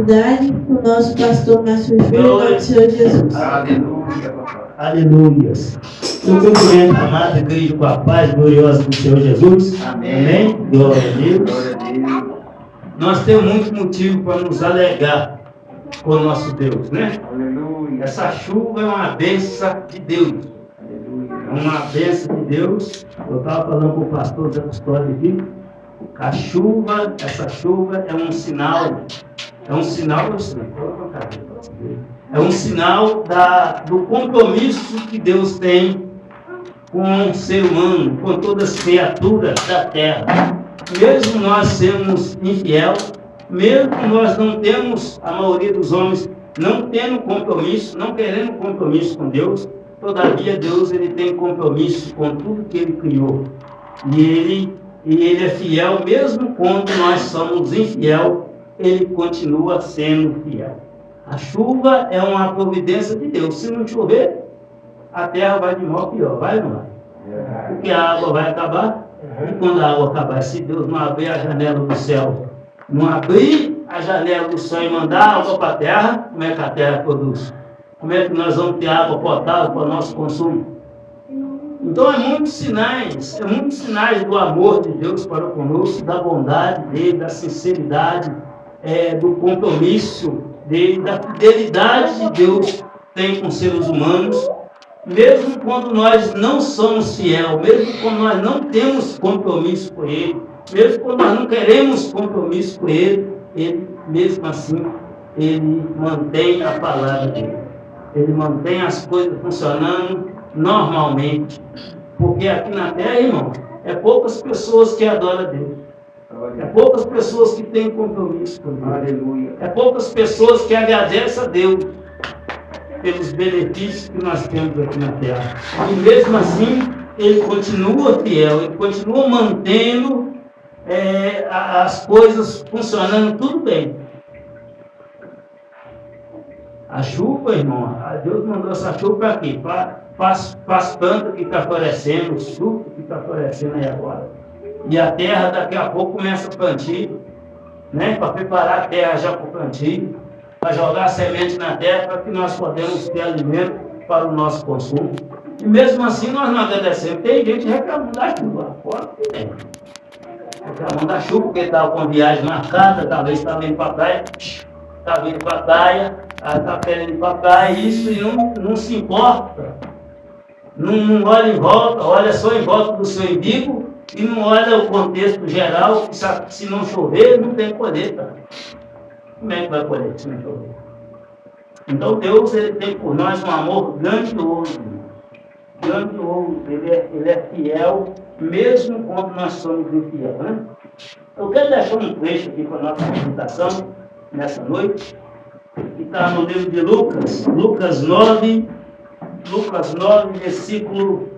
oportunidade com o nosso pastor Márcio Filho, em nome do Senhor Jesus. Aleluia, papai. Aleluias. Eu cumprimento a amada igreja com a paz gloriosa do Senhor Jesus. Amém. Glória a Deus. Glória a Deus. Nós temos muito motivo para nos alegrar com o nosso Deus, né? Aleluia. Essa chuva é uma bênção de Deus. Aleluia. É uma bênção de Deus. Eu estava falando com o pastor da história aqui. A chuva, essa chuva é um sinal. É um sinal do compromisso que Deus tem com o ser humano, com todas as criaturas da terra. Mesmo nós sermos infiéis, mesmo nós não temos, a maioria dos homens, não tendo compromisso, não querendo compromisso com Deus, todavia Deus ele tem compromisso com tudo que Ele criou. E Ele é fiel, mesmo quando nós somos infiel, Ele continua sendo fiel. A chuva é uma providência de Deus. Se não chover, a terra vai de mal pior, vai ou não vai? Porque a água vai acabar. E quando a água acabar, se Deus não abrir a janela do céu, não abrir a janela do céu e mandar água para a terra, como é que a terra produz? Como é que nós vamos ter água potável para o nosso consumo? Então é muitos sinais do amor de Deus para conosco, da bondade dele, da sinceridade, do compromisso dele, da fidelidade de Deus tem com os seres humanos. Mesmo quando nós não somos fiéis, mesmo quando nós não temos compromisso com Ele, mesmo quando nós não queremos compromisso com Ele, mesmo assim, Ele mantém a palavra dele. Ele mantém as coisas funcionando normalmente. Porque aqui na terra, irmão, é poucas pessoas que adoram a Deus. É poucas pessoas que têm compromisso com Deus. Aleluia. É poucas pessoas que agradecem a Deus pelos benefícios que nós temos aqui na terra. E mesmo assim, Ele continua fiel, Ele continua mantendo as coisas funcionando tudo bem. A chuva, irmão, Deus mandou essa chuva para quê? Para as plantas que estão florescendo, os frutos que estão florescendo aí agora. E a terra daqui a pouco começa a plantio, né? Para preparar a terra já para o plantio, para jogar semente na terra para que nós podemos ter alimento para o nosso consumo. E mesmo assim nós não agradecemos. Tem gente reclamando da chuva, fora que tem. Reclamando da chuva porque estava com a viagem marcada, talvez está vindo para a praia, está vindo para a praia, está querendo ir para a praia, isso e não se importa. Não olha em volta, olha só em volta do seu umbigo e não olha o contexto geral, que se não chover, não tem colheita. Como é que vai colher se não chover? Então Deus ele tem por nós um amor grandioso. Grandioso. Ele é fiel, mesmo quando nós somos infiéis. Né? Eu quero deixar um trecho aqui para a nossa meditação nessa noite, que está no livro de Lucas 9, versículo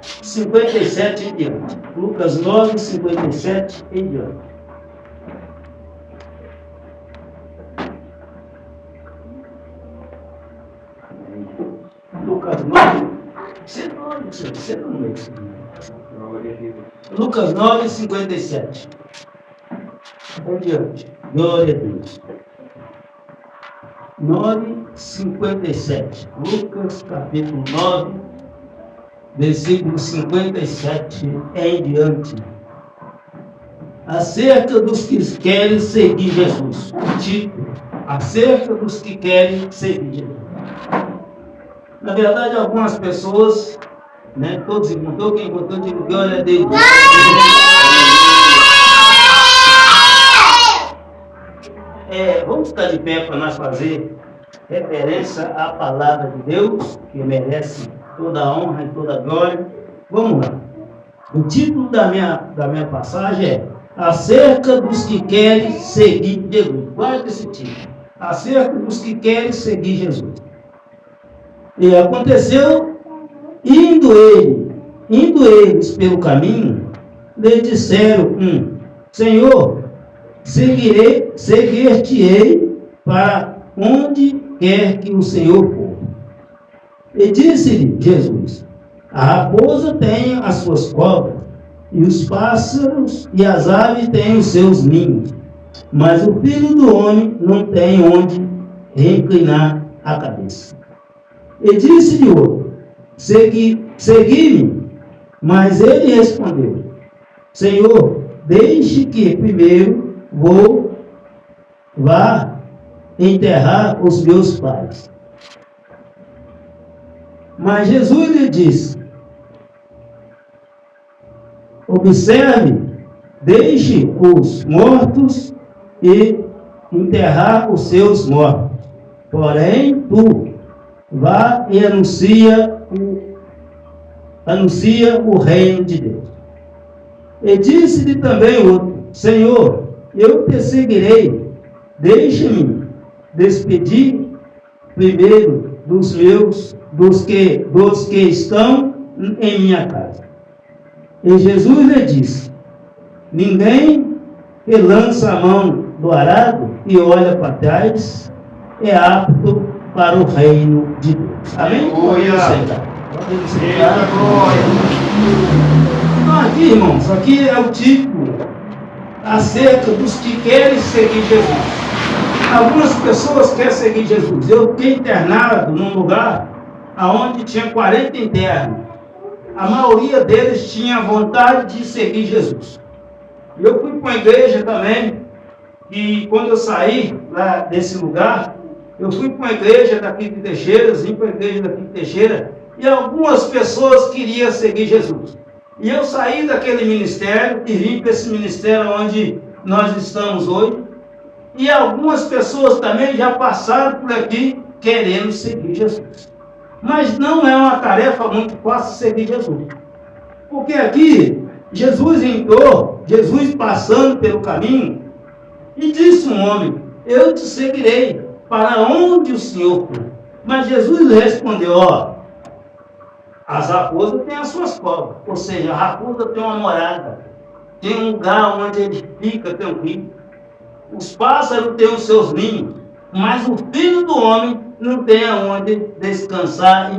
57 em diante. Lucas 9, 57 em diante. Lucas 9, você não lê isso. Lucas 9, 57. Em diante. Glória a Deus. 9, 57. Lucas capítulo 9, versículo 57 em diante. Acerca dos que querem seguir Jesus. Título: acerca dos que querem seguir Jesus. Na verdade, algumas pessoas, né, todos encontrou, quem encontrou, digo, glória a Deus. Vamos ficar de pé para nós fazer referência à palavra de Deus, que merece toda a honra e toda a glória. Vamos lá. O título da minha passagem é Acerca dos que querem seguir Jesus. Guarda esse título. Acerca dos que querem seguir Jesus. E aconteceu, indo eles pelo caminho, lhe disseram: Senhor, seguir-te-ei para onde quer que o Senhor for. E disse-lhe Jesus: a raposa tem as suas covas, e os pássaros e as aves têm os seus ninhos, mas o Filho do Homem não tem onde reclinar a cabeça. E disse-lhe outro: segui-me. Mas ele respondeu: Senhor, deixe que primeiro vá enterrar os meus pais. Mas Jesus lhe disse: observe, deixe os mortos e enterrar os seus mortos. Porém, tu vá e anuncia o reino de Deus. E disse-lhe também outro: Senhor, eu te seguirei, deixa-me despedir primeiro dos que estão em minha casa. E Jesus lhe disse: ninguém que lança a mão do arado e olha para trás é apto para o reino de Deus. Amém? Podemos sentar. Então aqui, irmãos, aqui é o tipo acerca dos que querem seguir Jesus. Algumas pessoas querem seguir Jesus. Eu fiquei internado num lugar onde tinha 40 internos. A maioria deles tinha vontade de seguir Jesus. Eu fui para uma igreja também, e quando eu saí lá desse lugar, eu fui para uma igreja daqui de Teixeira, vim para a igreja daqui de Teixeira, e algumas pessoas queriam seguir Jesus. E eu saí daquele ministério e vim para esse ministério onde nós estamos hoje. E algumas pessoas também já passaram por aqui querendo seguir Jesus. Mas não é uma tarefa muito fácil seguir Jesus. Porque aqui, Jesus entrou, Jesus passando pelo caminho, e disse um homem: eu te seguirei para onde o Senhor for. Mas Jesus respondeu: as raposas têm as suas covas. Ou seja, a raposa tem uma morada, tem um lugar onde ele fica tranquilo. Os pássaros têm os seus ninhos, mas o Filho do Homem não tem aonde descansar,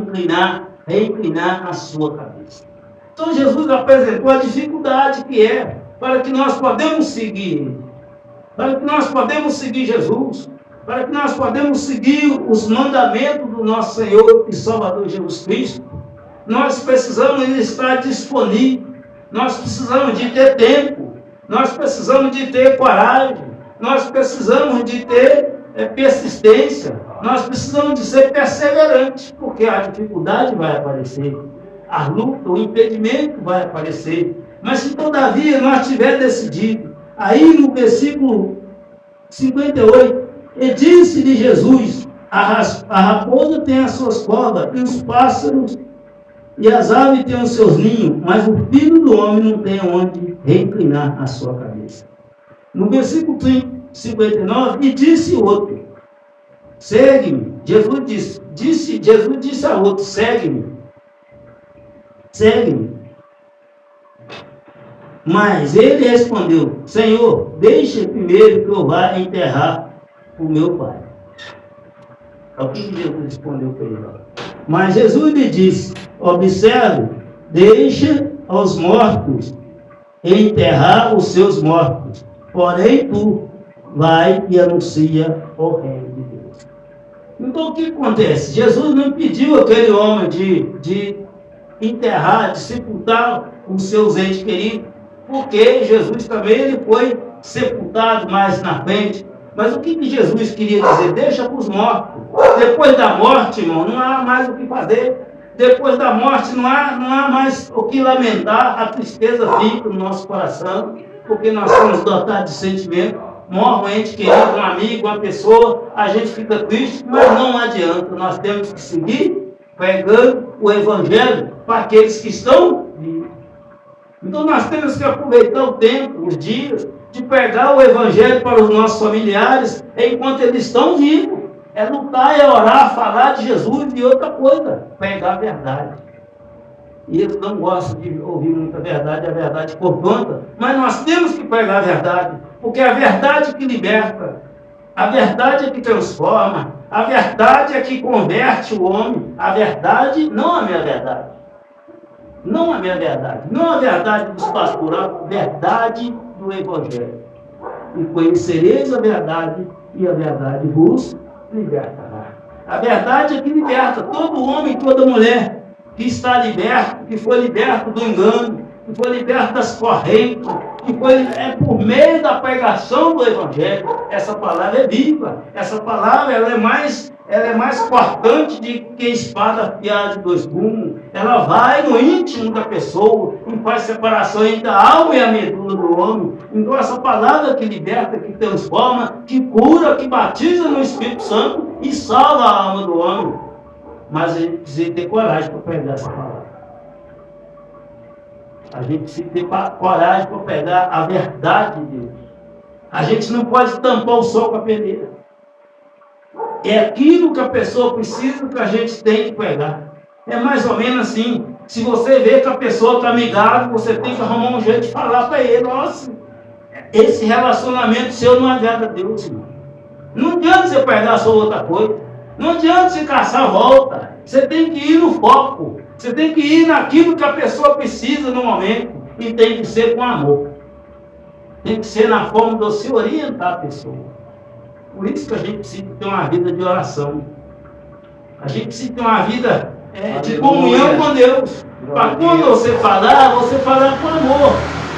reinclinar a sua cabeça. Então Jesus apresentou a dificuldade que é para que nós podemos seguir Ele, para que nós podemos seguir Jesus, para que nós podemos seguir os mandamentos do nosso Senhor e Salvador Jesus Cristo. Nós precisamos estar disponíveis, nós precisamos de ter tempo, nós precisamos de ter coragem, nós precisamos de ter persistência, nós precisamos de ser perseverantes, porque a dificuldade vai aparecer, a luta, o impedimento vai aparecer. Mas se todavia nós tiver decidido, aí no versículo 58, e disse-lhe Jesus: a raposa tem as suas covas, e os pássaros e as aves têm os seus ninhos, mas o Filho do Homem não tem onde reclinar a sua cabeça. No versículo 59, e disse outro: segue-me. Jesus disse a outro: segue-me. Segue-me. Mas ele respondeu: Senhor, deixa primeiro que eu vá enterrar o meu pai. É o que Jesus respondeu para ele. Mas Jesus lhe disse: observe, deixa os mortos enterrar os seus mortos. Porém, tu vai e anuncia o reino de Deus. Então, o que acontece? Jesus não pediu aquele homem de enterrar, de sepultar os seus entes queridos, porque Jesus também ele foi sepultado mais na frente. Mas o que Jesus queria dizer? Deixa para os mortos. Depois da morte, irmão, não há mais o que fazer. Depois da morte não há mais o que lamentar. A tristeza fica no nosso coração, porque nós somos dotados de sentimento. Morre um ente querido, um amigo, uma pessoa, a gente fica triste, mas não adianta. Nós temos que seguir pregando o Evangelho para aqueles que estão vivos. Então nós temos que aproveitar o tempo, os dias, de pregar o Evangelho para os nossos familiares enquanto eles estão vivos. É lutar, é orar, falar de Jesus e outra coisa, pregar a verdade. E eles não gostam de ouvir muita verdade, a verdade confronta, mas nós temos que pregar a verdade, porque é a verdade que liberta, a verdade é que transforma, a verdade é que converte o homem, a verdade, não a minha verdade. Não a minha verdade, não a verdade dos pastores, a verdade do Evangelho. e conhecereis a verdade, e a verdade vos libertará. A verdade é que liberta todo homem, toda mulher que está liberto, que foi liberto do engano, que foi liberto das correntes, é por meio da pregação do Evangelho. Essa palavra é viva, essa palavra ela é mais cortante de que espada afiada de dois gumes. Ela vai no íntimo da pessoa e faz separação entre a alma e a medula do homem. Então essa palavra que liberta, que transforma, que cura, que batiza no Espírito Santo e salva a alma do homem. Mas a gente precisa ter coragem para pregar essa palavra. A gente precisa ter coragem para pegar a verdade de Deus. A gente não pode tampar o sol com a peneira. É aquilo que a pessoa precisa que a gente tem que pegar. É mais ou menos assim. Se você vê que a pessoa está amigável, você tem que arrumar um jeito de falar para ele: nossa, esse relacionamento seu não agrada a Deus, irmão. Não adianta você pegar só outra coisa. Não adianta você caçar a volta. Você tem que ir no foco. Você tem que ir naquilo que a pessoa precisa no momento. E tem que ser com amor. Tem que ser na forma de você orientar a pessoa. Por isso que a gente precisa ter uma vida de oração. A gente precisa ter uma vida de comunhão com Deus. Para quando você falar com amor.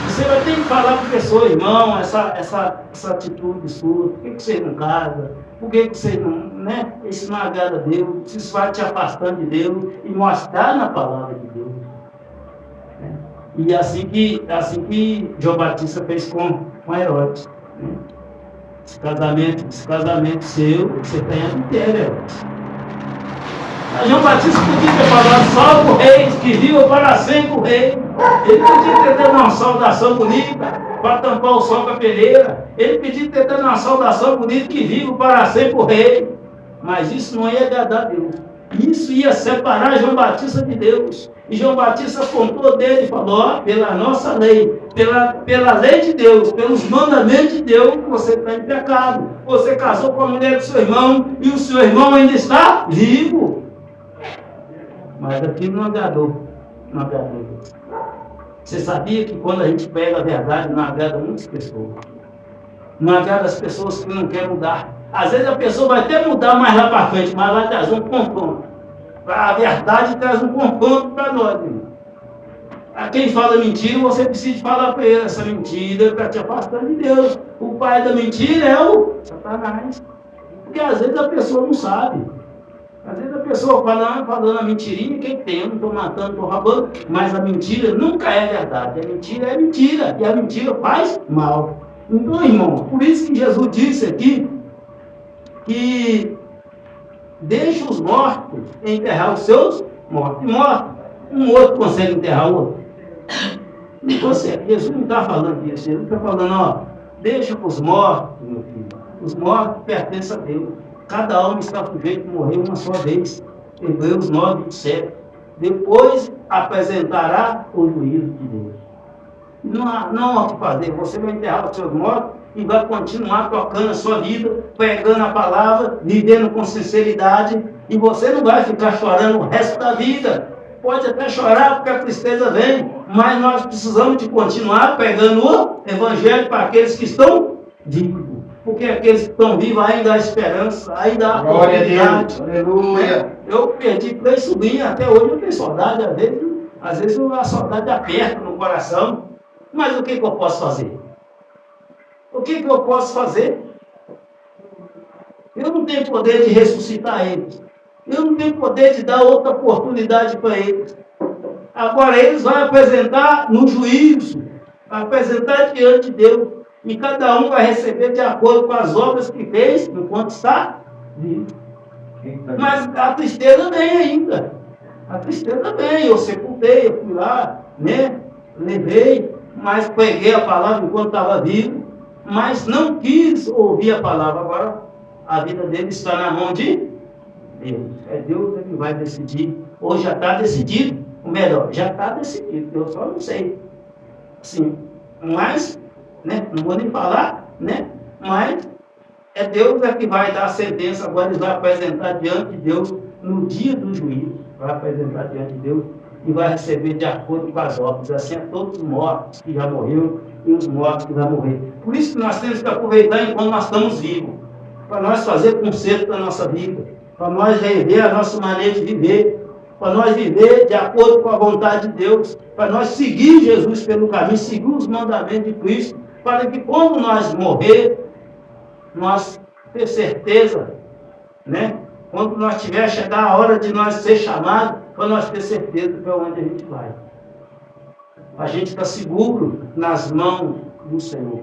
Você vai ter que falar para a pessoa: irmão, essa atitude sua, por que você não casa? Por que você não, né? Isso não agrada a Deus, isso vai te afastando de Deus e mostrar na palavra de Deus. Né? E assim que João Batista fez com Herodes. Né? Esse casamento seu, você tem a inteira, Herodes. João Batista podia ter falado: salve o rei, que viva para sempre o rei. Ele podia ter dado uma saudação bonita para tampar o sol com a peneira. Ele podia ter dado uma saudação bonita: que viva para sempre o rei. Mas isso não ia agradar a Deus. Isso ia separar João Batista de Deus. E João Batista apontou dele e falou: ó, pela nossa lei, pela lei de Deus, pelos mandamentos de Deus, você está em pecado. Você casou com a mulher do seu irmão e o seu irmão ainda está vivo. Mas aquilo não agradou. Não agradou. Você sabia que quando a gente pega a verdade, não agrada muitas pessoas. Não agrada as pessoas que não querem mudar. Às vezes a pessoa vai até mudar mais lá para frente, mas vai trazer um confronto. A verdade traz um confronto para nós, irmão. A quem fala mentira, você precisa falar para ele: essa mentira está te afastando de Deus. O pai da mentira é o Satanás. Porque às vezes a pessoa não sabe. Às vezes a pessoa falando a mentirinha, quem tem? Eu não estou matando, não estou roubando, mas a mentira nunca é verdade. A mentira é mentira, e a mentira faz mal. Então, irmão, por isso que Jesus disse aqui que deixa os mortos enterrar os seus mortos. E morto, um outro consegue enterrar o outro? Não consegue. Jesus não está falando disso. Jesus está falando: ó, deixa os mortos, meu filho. Os mortos pertencem a Deus. Cada alma está sujeito a morrer uma só vez. Hebreus 9:7. Depois apresentará o juízo de Deus. Não há o que fazer. Você vai enterrar os seus mortos e vai continuar tocando a sua vida, pregando a palavra, vivendo com sinceridade, e você não vai ficar chorando o resto da vida. Pode até chorar porque a tristeza vem, mas nós precisamos de continuar pregando o Evangelho para aqueles que estão vivos. Porque aqueles que estão vivos ainda há esperança, ainda há oportunidade. Aleluia! Eu perdi 3 sobrinhos, até hoje eu tenho saudade, às vezes a saudade aperta no coração. Mas o que eu posso fazer? O que eu posso fazer? Eu não tenho poder de ressuscitar eles. Eu não tenho poder de dar outra oportunidade para eles. Agora eles vão apresentar no juízo, vai apresentar diante de Deus. E cada um vai receber de acordo com as obras que fez enquanto está vivo. Mas a tristeza vem ainda. A tristeza vem. Eu sepultei, eu fui lá, né? Levei, mas peguei a palavra enquanto estava vivo, mas não quis ouvir a palavra. Agora a vida dele está na mão de Deus. É Deus que vai decidir. Ou já está decidido. Ou melhor, já está decidido. Eu só não sei. Sim, mas, né? Não vou nem falar, né? Mas é Deus que vai dar a sentença. Agora eles vão apresentar diante de Deus no dia do juízo. Vai apresentar diante de Deus e vai receber de acordo com as obras. Assim a todos os mortos que já morreram e os mortos que vão morrer. Por isso que nós temos que aproveitar enquanto nós estamos vivos, para nós fazer conserto da nossa vida, para nós rever a nossa maneira de viver, para nós viver de acordo com a vontade de Deus, para nós seguir Jesus pelo caminho, seguir os mandamentos de Cristo, para que quando nós morrer, nós ter certeza, né? Quando nós tiver chegar a hora de nós ser chamados, para nós ter certeza para onde a gente vai. A gente está seguro nas mãos do Senhor.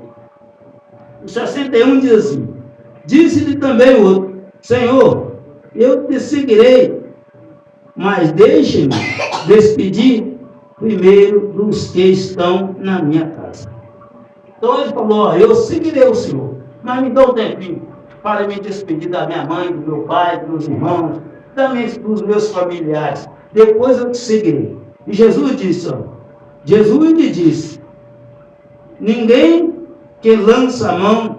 O 61 diz assim: disse-lhe também o outro: Senhor, eu te seguirei, mas deixe-me despedir primeiro dos que estão na minha casa. Então ele falou: ó, eu seguirei o Senhor, mas me dá um tempinho para me despedir da minha mãe, do meu pai, dos meus irmãos, também dos meus familiares. Depois eu te seguirei. E Jesus disse, ó, Jesus lhe disse: ninguém que lança a mão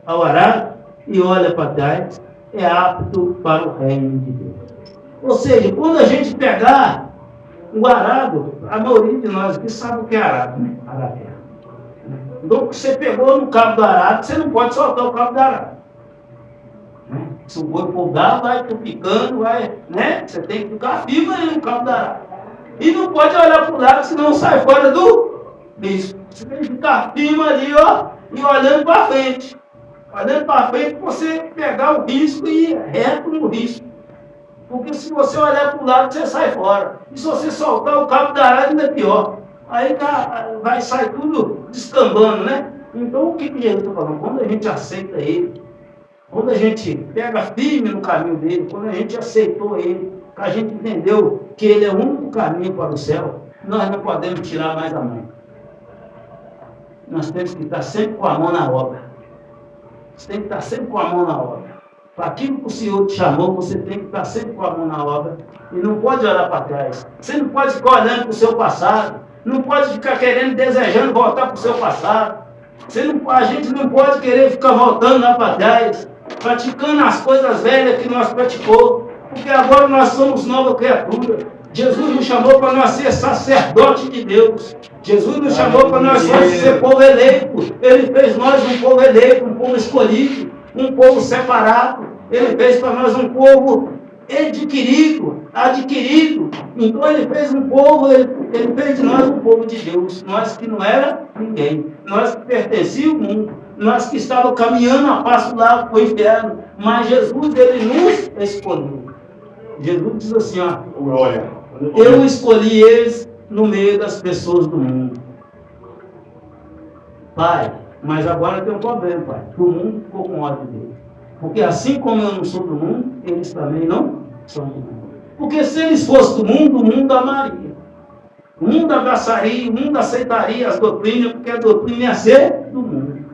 ao arado e olha para trás é apto para o reino de Deus. Ou seja, quando a gente pegar o arado, a maioria de nós aqui sabe o que é arado, né? Arado. Então, você pegou no cabo do arado, você não pode soltar o cabo do arado. Se o boi folgar, vai picando, vai, né? Você tem que ficar firme aí no cabo do arado. E não pode olhar para o lado, senão sai fora do risco. Você tem que ficar firme ali, ó, e olhando para frente. Olhando para frente, para você pegar o risco e ir reto no risco. Porque se você olhar para o lado, você sai fora. E se você soltar o cabo da arado, ainda é pior. Aí vai sair tudo descambando, né? Então, o que Jesus está falando? Quando a gente aceita Ele, quando a gente pega firme no caminho dele, quando a gente aceitou Ele, a gente entendeu que Ele é o único caminho para o céu, nós não podemos tirar mais a mão. Nós temos que estar sempre com a mão na obra. Você tem que estar sempre com a mão na obra. Para aquilo que o Senhor te chamou, você tem que estar sempre com a mão na obra. E não pode olhar para trás. Você não pode ficar olhando para o seu passado. Não pode ficar querendo, desejando voltar para o seu passado. A gente não pode querer ficar voltando lá para trás, praticando as coisas velhas que nós praticou. Porque agora nós somos nova criatura. Jesus nos chamou para nós ser sacerdote de Deus. Jesus nos chamou para nós ser povo eleito. Ele fez nós um povo eleito, um povo escolhido, um povo separado. Ele fez para nós um povo adquirido. Então ele fez um povo, ele fez de nós um povo de Deus. Nós que não era ninguém. Nós que pertencíamos ao mundo. Nós que estávamos caminhando a passo lá para o inferno. Mas Jesus, ele nos escolheu. Jesus diz assim, ó: eu escolhi eles no meio das pessoas do mundo. Pai, mas agora tem um problema, Pai. Que o mundo ficou com ódio dele. Porque assim como eu não sou do mundo, eles também não são do mundo. Porque se eles fossem do mundo, o mundo amaria. O mundo abraçaria, o mundo aceitaria as doutrinas, porque a doutrina ia ser do mundo.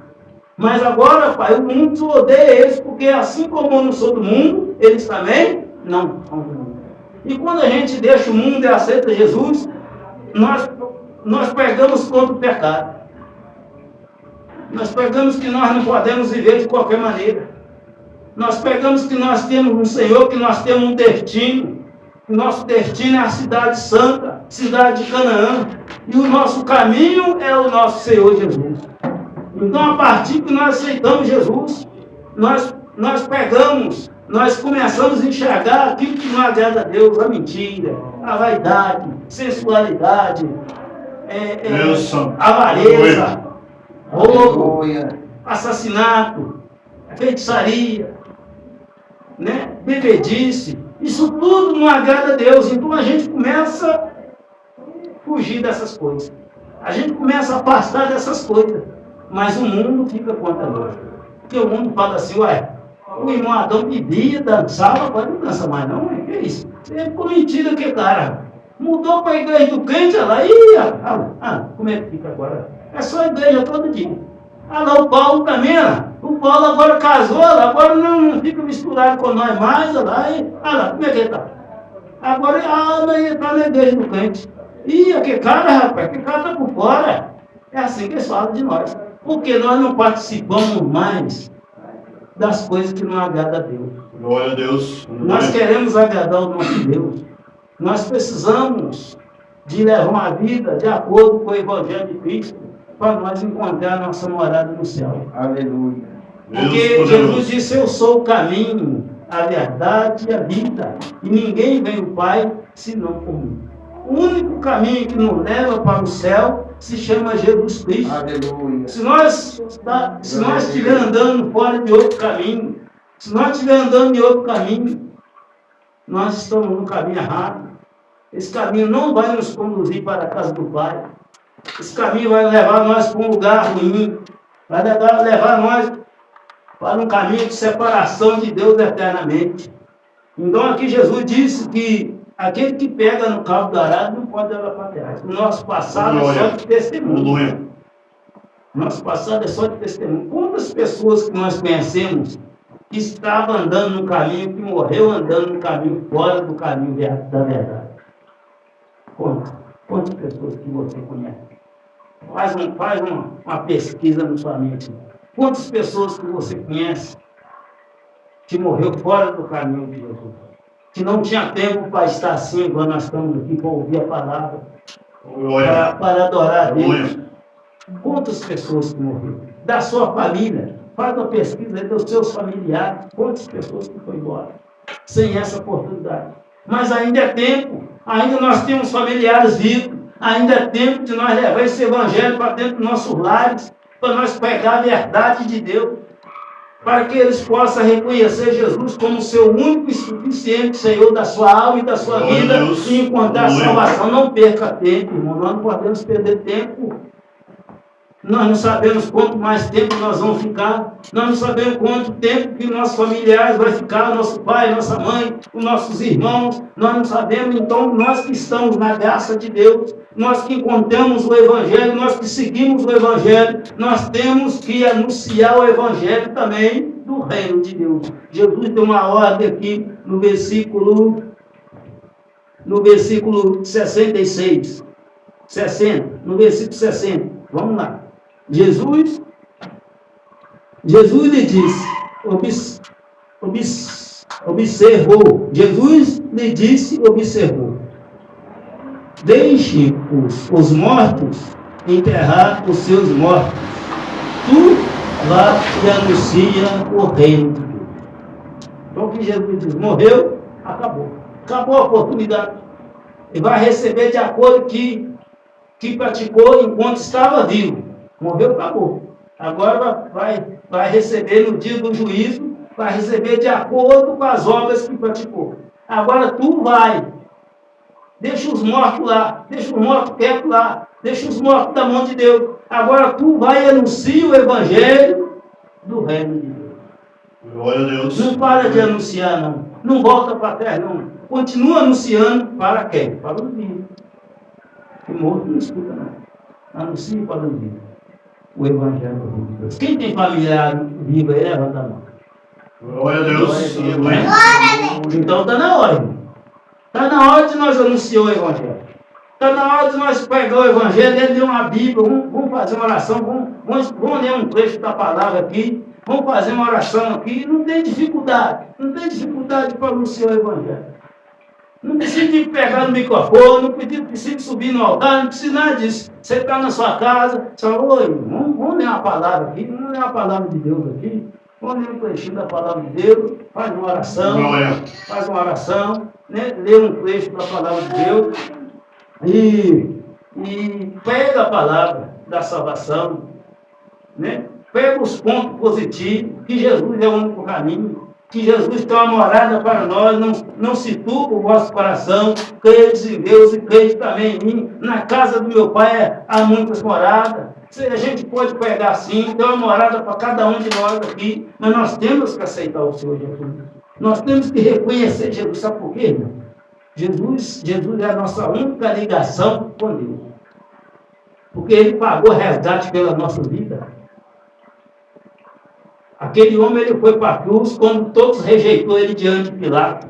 Mas agora, Pai, o mundo odeia eles, porque assim como eu não sou do mundo, eles também não são do mundo. E quando a gente deixa o mundo e aceita Jesus, nós pegamos contra o pecado. Nós pegamos que nós não podemos viver de qualquer maneira. Nós pegamos que nós temos um Senhor, que nós temos um destino. O nosso destino é a cidade santa, cidade de Canaã. E o nosso caminho é o nosso Senhor Jesus. Então, a partir que nós aceitamos Jesus, nós pegamos, nós começamos a enxergar aquilo que não agrada a Deus, a mentira, a vaidade, sensualidade, avareza, roubo, assassinato, feitiçaria, né? Bebedice. Isso tudo não agrada a Deus. Então a gente começa a fugir dessas coisas. A gente começa a afastar dessas coisas. Mas o mundo fica contra nós. Porque o mundo fala assim, ué, o irmão Adão bebia, dançava, agora não dança mais não, o que é isso? É por mentira que cara. Mudou para a igreja do crente, olha lá, como é que fica agora? É só a igreja todo dia. Lá o Paulo também, o Paulo agora casou, agora não fica misturado com nós mais, olha lá, como é que ele está? Agora, ele está na igreja do crente. Que cara, rapaz, que cara está por fora. É assim que eles falam de nós. Porque nós não participamos mais das coisas que não agradam a Deus. Glória a Deus. Nós queremos agradar o nosso Deus. Nós precisamos de levar uma vida de acordo com o Evangelho de Cristo. para nós encontrar a nossa morada no céu. Aleluia. Porque Jesus disse, eu sou o caminho, a verdade e a vida. E ninguém vem ao Pai senão por mim. O único caminho que nos leva para o céu se chama Jesus Cristo. Aleluia. Se nós estiver andando fora de outro caminho, se nós estiver andando em outro caminho, nós estamos no caminho errado. Esse caminho não vai nos conduzir para a casa do Pai. Esse caminho vai levar nós para um lugar ruim. Vai levar nós para um caminho de separação de Deus eternamente. Então aqui Jesus disse que aquele que pega no cabo do arado não pode levar para trás. O nosso passado é só de testemunho. Nosso passado é só de testemunho. Quantas pessoas que nós conhecemos que estavam andando no caminho, que morreu andando no caminho, fora do caminho da verdade? Quantas pessoas que você conhece? Faz uma pesquisa na sua mente. Quantas pessoas que você conhece que morreu fora do caminho de Jesus? Que não tinha tempo para estar assim, quando nós estamos aqui para ouvir a palavra, para adorar a Deus. Quantas pessoas que morreram? Da sua família. Faz uma pesquisa aí dos seus familiares. Quantas pessoas que foram embora? Sem essa oportunidade. Mas ainda é tempo. Ainda nós temos familiares vivos. Ainda é tempo de nós levar esse evangelho para dentro dos nossos lares. Para nós pegar a verdade de Deus. Para que eles possam reconhecer Jesus como seu único e suficiente Senhor da sua alma e da sua vida. E encontrar a salvação. Não perca tempo, irmão. Nós não podemos perder tempo. Nós não sabemos quanto mais tempo nós vamos ficar. Nós não sabemos quanto tempo que nossos familiares vai ficar, nosso pai, nossa mãe, os nossos irmãos. Nós não sabemos. Então, nós que estamos na graça de Deus, nós que encontramos o Evangelho, nós que seguimos o Evangelho, nós temos que anunciar o Evangelho também do reino de Deus. Jesus tem uma ordem aqui no versículo 66. 60. No versículo 60. Vamos lá. Jesus lhe disse, observou. Jesus lhe disse, observou. Deixe os mortos enterrar os seus mortos. Tu vá e anuncia o reino de Deus. Então o que Jesus diz? Morreu, acabou. Acabou a oportunidade. Ele vai receber de acordo que praticou enquanto estava vivo. Morreu, acabou. Agora vai receber no dia do juízo, vai receber de acordo com as obras que praticou. Agora tu vai. Deixa os mortos lá, deixa os mortos quietos lá, deixa os mortos da mão de Deus. Agora tu vai e anuncia o Evangelho do reino de Deus. Glória a Deus. Não para de anunciar, não. Não volta para a terra, não. Continua anunciando para quem? Para os vivos. O morto não escuta, não. Anuncie para os vivos o Evangelho de Deus. Quem tem familiar vivo aí, levanta a mão. Glória a Deus. Então está na hora, irmão. Está na hora de nós anunciar o Evangelho. Está na hora de nós pegar o Evangelho e ler uma Bíblia. Vamos fazer uma oração. Vamos ler um trecho da palavra aqui. Vamos fazer uma oração aqui. Não tem dificuldade. Não tem dificuldade para anunciar o Evangelho. Não precisa de pegar no microfone, não precisa de subir no altar, não precisa nada disso. Você está na sua casa, você fala, oi, vamos ler uma palavra aqui, vamos ler uma palavra de Deus aqui. Vamos ler um trechinho da palavra de Deus, faz uma oração, né? Lê um trecho da palavra de Deus e pega a palavra da salvação, né? Pega os pontos positivos, que Jesus é o único caminho, que Jesus tem uma morada para nós, não se turba o vosso coração, credes em Deus e crede também em mim. Na casa do meu Pai há muitas moradas. A gente pode pegar sim, tem uma morada para cada um de nós aqui, mas nós temos que aceitar o Senhor Jesus. Nós temos que reconhecer Jesus. Sabe por quê, irmão? Jesus é a nossa única ligação com Deus. Porque Ele pagou resgate pela nossa vida. Aquele homem, ele foi para a cruz, quando todos rejeitou ele diante de Pilato.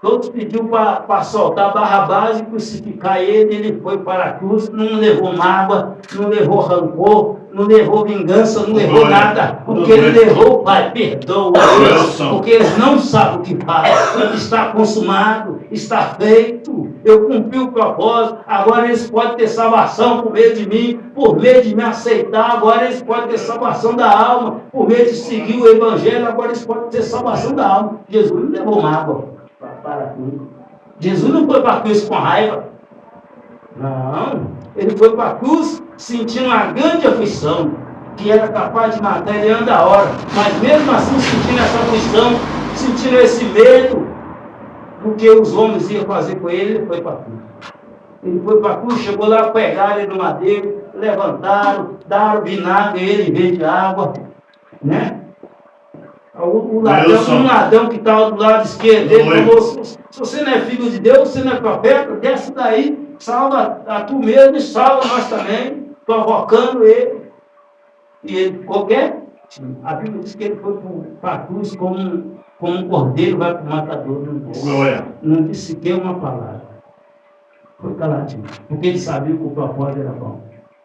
Todos pediu para soltar Barrabás e crucificar ele. Ele foi para a cruz, não levou mágoa, não levou rancor, não levou vingança, não levou nada. Porque ele levou, Pai, perdoa eles, porque eles não sabem o que fazem. Está consumado, está feito. eu cumpri o propósito, agora eles podem ter salvação por meio de mim, por meio de me aceitar, agora eles podem ter salvação da alma, por meio de seguir o Evangelho, agora eles podem ter salvação da alma. Jesus não levou mágoa para tudo. Jesus não foi para a cruz com raiva. Não, ele foi para a cruz sentindo uma grande aflição, que era capaz de matar ele antes da hora, mas mesmo assim sentindo essa aflição, sentindo esse medo do que os homens iam fazer com ele, ele foi para a cruz. Ele foi para a cruz, chegou lá, pegaram ele no madeiro, levantaram, daram vinagre a ele em vez de água, né? Um ladrão que estava do lado esquerdo dele falou: se você não é filho de Deus, você não é profeta, desce daí, salva a tu mesmo e salva nós também, provocando ele. E ele ficou quietinho. A Bíblia diz que ele foi para a cruz como um cordeiro vai para o matador. Não disse sequer uma palavra. Foi caladinho. Porque ele sabia que o propósito era bom.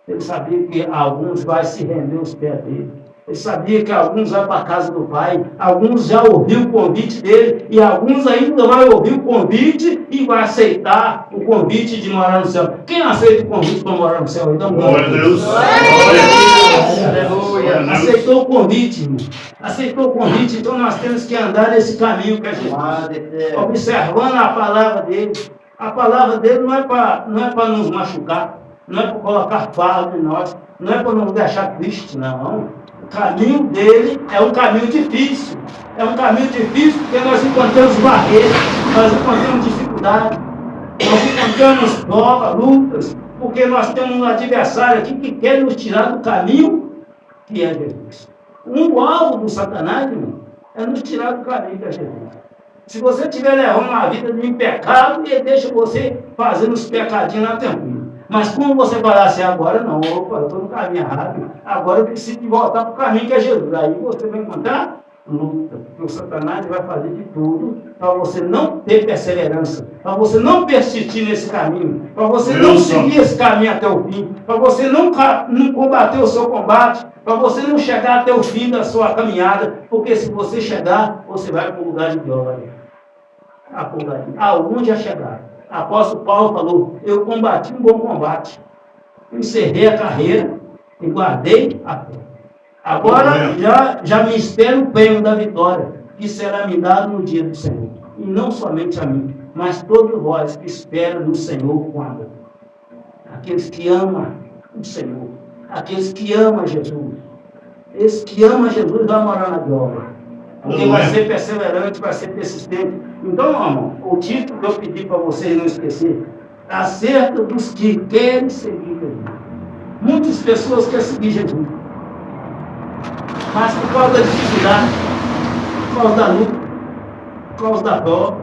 Ele sabia que alguns vai se render aos pés dele. Ele sabia que alguns vão para a casa do Pai, alguns já ouviram o convite dele, e alguns ainda vão ouvir o convite e vai aceitar o convite de morar no céu. Quem aceita o convite para morar no céu? Então, glória a Deus. Aleluia. Aceitou o convite, irmão. Aceitou o convite, então nós temos que andar nesse caminho que a gente observando a palavra dele. A palavra dele não é para nos machucar, não é para colocar fardo em nós, não é para nos deixar tristes, não. O caminho dele é um caminho difícil. É um caminho difícil porque nós encontramos barreiras, nós encontramos dificuldades, nós encontramos provas, lutas, porque nós temos um adversário aqui que quer nos tirar do caminho que é Jesus. O alvo do Satanás, irmão, é nos tirar do caminho que é Jesus. Se você estiver levando uma vida de pecado, ele deixa você fazendo os pecadinhos lá tranquilo. Mas como você falar assim, agora não, opa, eu estou no caminho errado, agora eu preciso voltar para o caminho que é Jesus. Aí você vai encontrar luta, porque o Satanás vai fazer de tudo para você não ter perseverança, para você não persistir nesse caminho, para você não seguir esse caminho até o fim, para você não combater o seu combate, para você não chegar até o fim da sua caminhada, porque se você chegar, você vai para o lugar de glória. Alguns já chegaram. Apóstolo Paulo falou: eu combati um bom combate, encerrei a carreira e guardei a fé. Agora já me espera o prêmio da vitória, que será me dado no dia do Senhor. E não somente a mim, mas todos vós que esperam no Senhor com amor. Aqueles que amam o Senhor, aqueles que amam Jesus. Esse que ama Jesus vai morar na glória. Porque vai ser perseverante, vai ser persistente. Então, irmão, o título que eu pedi para vocês não esquecer: acerca dos que querem seguir Jesus. Muitas pessoas querem seguir Jesus, mas por causa da dificuldade, por causa da luta, por causa da prova,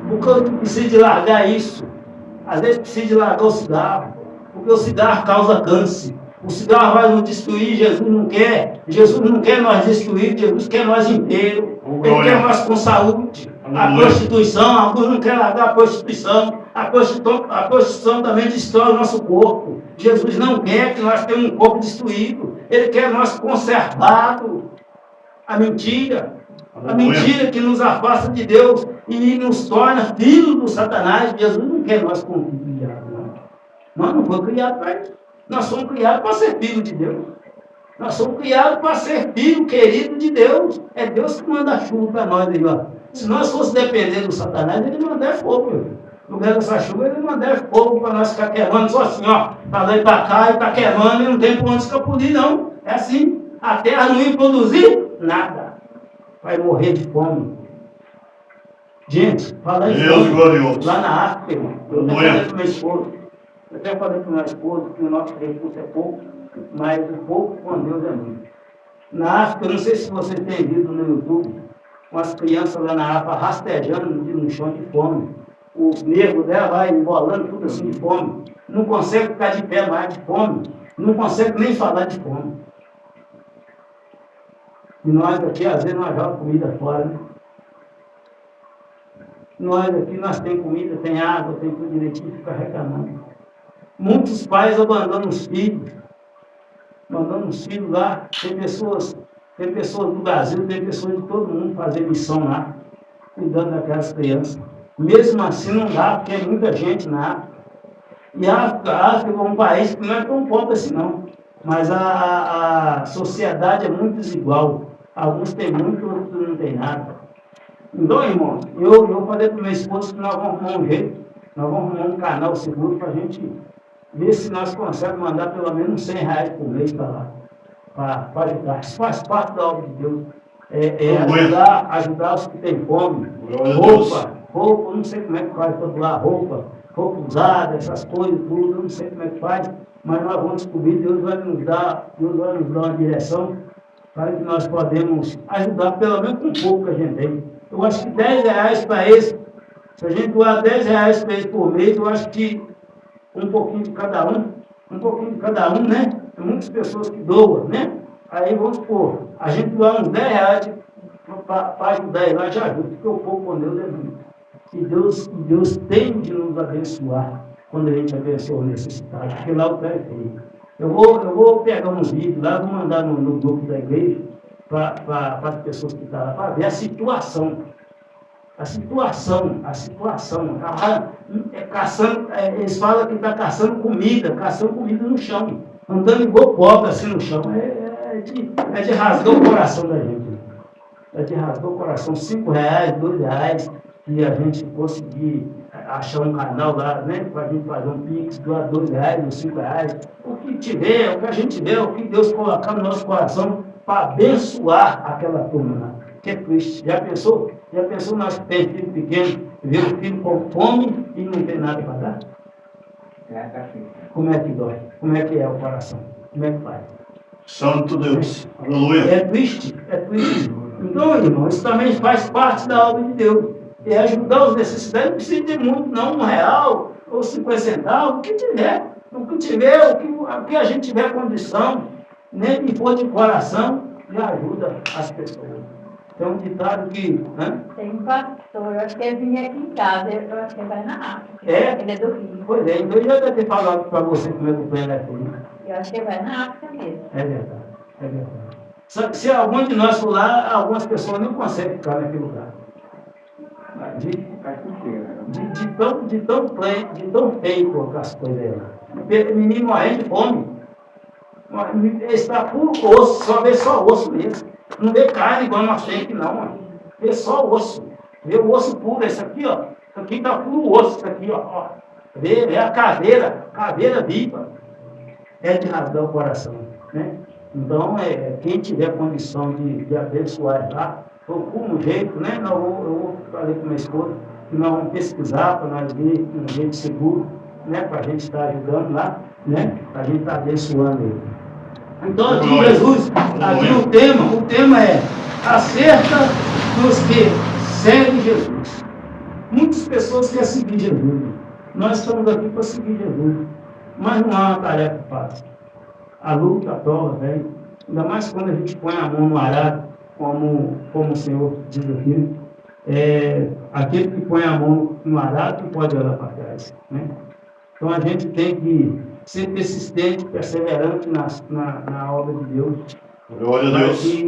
por causa que precisa de largar isso. Às vezes precisa de largar o cigarro, porque o cigarro causa câncer. O cigarro vai nos destruir, Jesus não quer. Jesus não quer nós destruir, Jesus quer nós inteiros. Ele quer nós com saúde. A prostituição, alguns não querem largar a prostituição. A prostituição também destrói o nosso corpo. Jesus não quer que nós tenhamos um corpo destruído. Ele quer nós conservados. A mentira que nos afasta de Deus e nos torna filhos do Satanás. Jesus não quer nós como criados. Nós não fomos criados para isso. Nós somos criados para ser filho de Deus. Nós somos criados para ser filho querido de Deus. É Deus que manda chuva para nós aí, ó. Se nós fosse depender do Satanás, ele mandar fogo, meu filho. No lugar dessa chuva, ele mandar fogo para nós ficar queimando só assim, ó. Para lá e para cá, e está queimando, e não tem por onde escapulir, não. É assim. A terra não ia produzir nada. Vai morrer de fome. Gente, fala aí. Deus glorioso. Lá na África, irmão. Eu falei para minha esposa. Eu até falei para minha esposa que o nosso recurso é pouco, mas o pouco com Deus é muito. Na África, eu não sei se você tem visto no YouTube, umas crianças lá na África rastejando no chão de fome. Os nervos dela vai embolando tudo assim de fome. Não consegue ficar de pé mais de fome. Não consegue nem falar de fome. E nós aqui, às vezes, nós jogamos comida fora, né? Nós aqui, nós temos comida, tem água, tem tudo direitinho, fica reclamando. Muitos pais abandonam os filhos lá. Tem pessoas do Brasil, tem pessoas de todo mundo fazendo missão lá, cuidando daquelas crianças. Mesmo assim não dá, porque é muita gente na África. E a África é um país que não é tão pobre assim não. Mas a sociedade é muito desigual. Alguns têm muito, outros não têm nada. Então, irmão, eu falei para o meu esposo que nós vamos arrumar um jeito, nós vamos arrumar um canal seguro para a gente ver se nós conseguimos mandar pelo menos R$100 por mês para lá, para ajudar. Isso faz parte da obra de Deus. Ajudar os que têm fome, roupa, não sei como é que faz para doar roupa usada, essas coisas, tudo, eu não sei como é que faz, mas nós vamos descobrir, Deus vai nos dar uma direção para que nós podemos ajudar pelo menos com um pouco que a gente tem. Eu acho que R$10 para eles, se a gente doar R$10 para eles por mês, eu acho que um pouquinho de cada um, né? Tem muitas pessoas que doam, né? Aí vamos supor, a gente doar uns R$10 para ajudar ele lá, já ajuda, porque o pouco com Deus é muito. E Deus tem de nos abençoar quando a gente abençoa o necessitado, porque lá o pé é feio. Eu vou pegar uns vídeos lá, vou mandar no grupo da igreja para as pessoas que estão lá, para ver a situação. Eles falam que está caçando comida no chão, andando igual pobre assim no chão. É de rasgar o coração da gente. É de rasgar o coração. R$5, R$2, que a gente conseguir achar um canal lá, né? Para a gente fazer um pix, doar R$2 ou R$5. O que tiver, o que a gente tiver, o que Deus colocar no nosso coração para abençoar aquela turma lá. Que é triste. Já pensou nós que temos filho pequeno, ver o filho com fome e não tem nada para dar? Como é que dói? Como é que é o coração? Como é que faz? Santo Deus. Aleluia. É triste. Então, irmão, isso também faz parte da obra de Deus. É ajudar os necessitados, não precisa de muito, não, R$1 ou 50 centavos, o que tiver. O que a gente tiver condição, nem que for de coração, já ajuda as pessoas. Tem um ditado que... Né? Tem um pastor, eu acho que ele vinha aqui em casa, eu acho que ele vai na África. É? Ele é do Rio. Pois é, então eu já deve ter falado para você como é que o plano é feito. Eu acho que ele vai na África mesmo. É verdade. Só que se algum de nós for lá, algumas pessoas não conseguem ficar naquele lugar. De tão feio colocar as coisas aí lá. O menino morrendo de fome. Ele está puro osso, só vê só osso mesmo. Não vê carne igual nós temos aqui não, mano. Vê só osso. Vê o osso puro, esse aqui, ó. Isso aqui está puro osso, isso aqui, ó. Vê a caveira viva. É de rasgar o coração, né? Então, quem tiver condição de abençoar lá, procura um jeito, né? Eu falei com minha esposa que nós vamos pesquisar para nós ver um jeito seguro, né? Para a gente estar ajudando lá, né? Para a gente estar abençoando ele. Então, aqui Jesus, aqui o tema é acerca dos que seguem Jesus. Muitas pessoas querem seguir Jesus. Nós estamos aqui para seguir Jesus. Mas não há uma tarefa fácil. A luta, a prova, velho. Ainda mais quando a gente põe a mão no arado, como o Senhor diz aqui. Aquele que põe a mão no arado não pode olhar para trás. Né? Então a gente tem que ser persistente, perseverante na obra de Deus. Glória a Deus.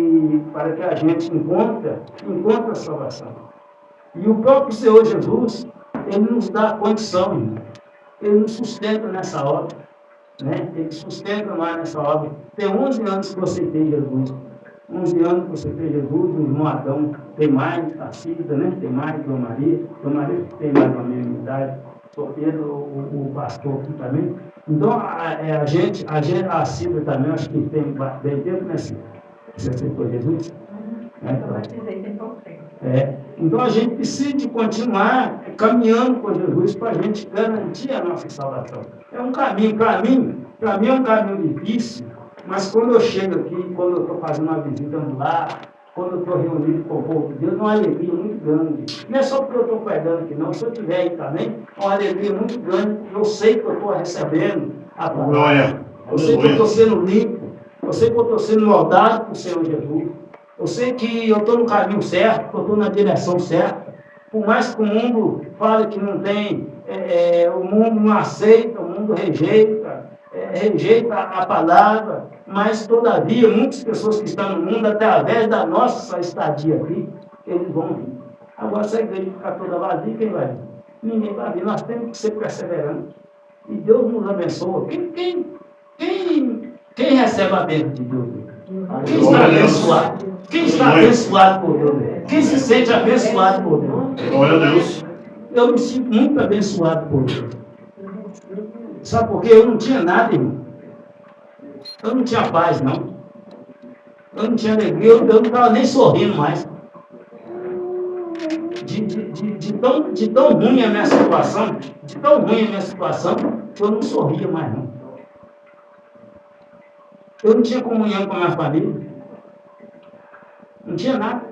Para que a gente encontre a salvação. E o próprio Senhor Jesus, Ele nos dá a condição, irmão. Ele nos sustenta nessa obra. Né? Ele sustenta mais nessa obra. Tem 11 anos que eu aceitei Jesus. 11 anos que eu aceitei Jesus, o irmão Adão tem mais, a Cida, né? Tem mais, Dona Maria tem mais ou menos idade. Sou Pedro, o pastor aqui também. Então, a Cida também, acho que tem bem tempo, né, Cida? Você aceitou Jesus? Eu batizei tem pouco tempo. Então a gente precisa de continuar caminhando com Jesus para a gente garantir a nossa salvação. É um caminho, para mim é um caminho difícil, mas quando eu chego aqui, quando eu estou fazendo uma visita no lar, quando eu estou reunido com o povo de Deus, é uma alegria muito grande. Não é só porque eu estou pregando aqui, não. Se eu estiver aí também, é uma alegria muito grande, porque eu sei que eu estou recebendo a palavra. Eu sei que eu estou sendo limpo, eu sei que eu estou sendo moldado por Senhor Jesus. Eu sei que eu estou no caminho certo, que eu estou na direção certa. Por mais que o mundo fale que não tem, o mundo não aceita, o mundo rejeita a palavra, mas todavia muitas pessoas que estão no mundo, através da nossa estadia aqui, eles vão vir. Agora, se a igreja ficar toda vazia, quem vai vir? Ninguém vai vir. Nós temos que ser perseverantes. E Deus nos abençoa. Quem recebe a bênção de Deus? Quem está abençoado? Quem está abençoado por Deus? Quem se sente abençoado por Deus? Glória a Deus. Eu me sinto muito abençoado por Deus. Sabe por quê? Eu não tinha nada, irmão. Eu não tinha paz, não. Eu não tinha alegria, eu não estava nem sorrindo mais. De tão ruim a minha situação, que eu não sorria mais, não. Eu não tinha comunhão com a minha família. Não tinha nada.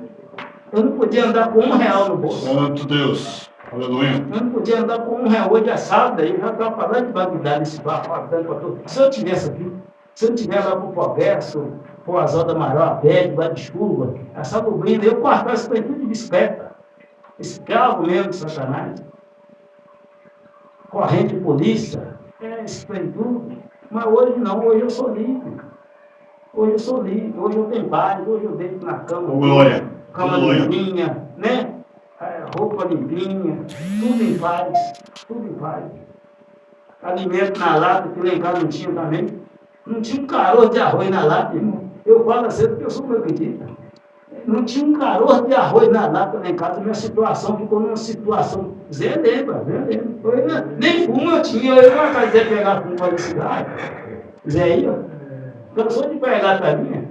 Eu não podia andar com R$1 no bolso. Santo Deus. Aleluia. Eu não podia andar com R$1 hoje assado, daí já estava falando de bagulhar nesse barco, falando para todo. Se eu tivesse aqui, se eu estiver lá para o Progresso, para o Azul da Maró, a pé, debaixo de chuva, essa bublina, eu cortava esse trem tudo de bicicleta. Escravo mesmo de Satanás. Corrente de polícia, esse trem tudo. Mas hoje não, hoje eu sou livre. Hoje eu sou livre, hoje eu tenho paz, hoje eu deito na cama. Glória. Cama limpinha, né? Roupa limpinha, tudo em paz, tudo em paz. Alimento na lata, que lá em casa não tinha também. Não tinha um caroço de arroz na lata, irmão. Eu falo assim porque eu sou meu acredita. Não tinha um caroço de arroz na lata lá em casa. Minha situação ficou numa situação. Zé lembra. Nem fumo eu tinha. Eu não acabei de pegar fumo para a cidade. Zé ia. Cansou de pegar a minha.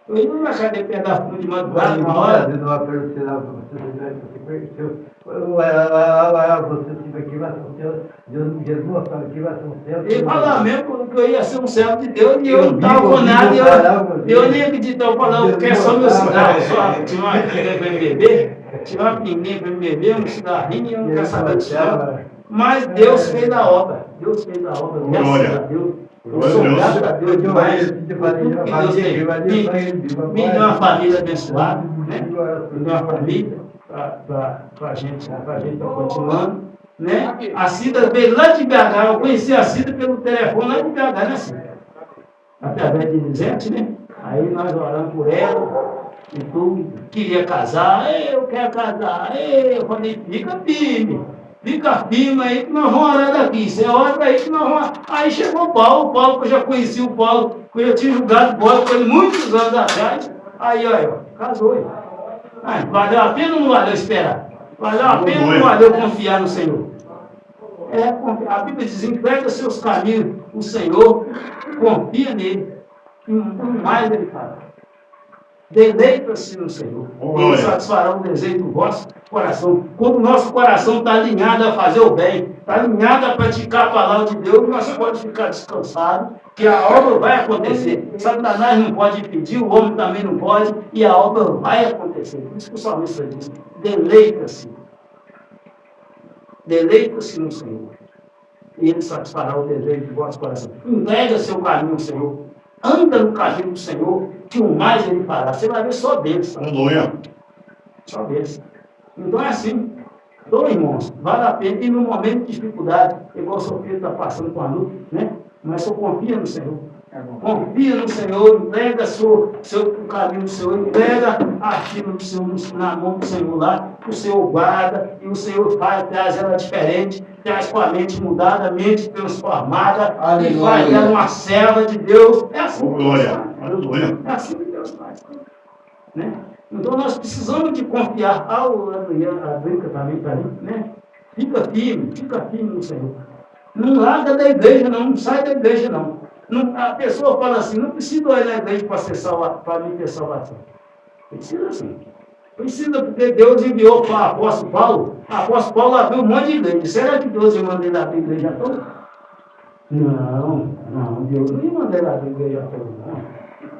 Eu não achava de pegar fumo de madrugada, uma hora. Você tive aqui, vai ser o céu. Jesus falou aqui, vai ser o céu. Ele falava mesmo que eu ia ser um servo de Deus e eu não estava com nada. Eu nem acreditava, eu falava, eu quero só meu cigarro. Só tinha uma pinguinha para me beber, um cigarrinho, eu não quero saber disso. Mas Deus fez a obra. Deus fez a obra. Graças a Deus. Eu sou grato a Deus demais. Me deu uma família abençoada, né? Me deu uma família para a gente estar continuando, né? A Cida veio lá de BH, eu conheci a Cida pelo telefone lá de BH, né, Cida? Através de Lisete, né? Aí nós oramos por ela, e tu queria casar, eu quero casar, eu falei, fica firme aí que nós vamos orar daqui, você ora aí que nós vamos. Aí chegou o Paulo, que eu já conheci o Paulo, que eu tinha julgado bola com ele muitos anos atrás. Aí, ó, casou. Aí, valeu a pena ou não valeu esperar? Valeu a pena ou não valeu confiar no Senhor? A Bíblia diz, entrega seus caminhos, o Senhor, confia nele. E mais ele fala. Deleita-se no Senhor. Ele satisfará o desejo do vosso coração. Quando o nosso coração está alinhado a fazer o bem, está alinhado a praticar a palavra de Deus, nós podemos ficar descansados, que a obra vai acontecer. Satanás não pode impedir, o homem também não pode, e a obra vai acontecer. Por isso que o salmista diz, deleita-se. Deleita-se no Senhor. E ele satisfará o desejo do vosso coração. Entrega seu caminho ao Senhor. Anda no caminho do Senhor, que o mais ele fará. Você vai ver só Deus. Aleluia. Só Deus. Então é assim. Então, irmãos, vale a pena. E no momento de dificuldade, igual o seu filho está passando com a luta, né? Mas só confia no Senhor. Confia no Senhor, entrega o caminho do Senhor, entrega aquilo do Senhor na mão do Senhor lá, o Senhor guarda, e o Senhor traz ela diferente, traz com a mente mudada, a mente transformada, e faz ela uma serva de Deus. É assim que Deus faz. Aleluia. É assim que Deus faz. Né? Então nós precisamos de confiar. A Brinca também está ali, né? Fica firme no Senhor. Não larga da igreja, não sai da igreja, não. A pessoa fala assim, não precisa ir na igreja para mim ter salvação. Precisa sim. Precisa, porque Deus enviou para o apóstolo Paulo. O apóstolo Paulo abriu um monte de igreja. Será que Deus ia mandar ele abrir a igreja toda? Não, Deus não ia mandar ele abrir a igreja toda, não.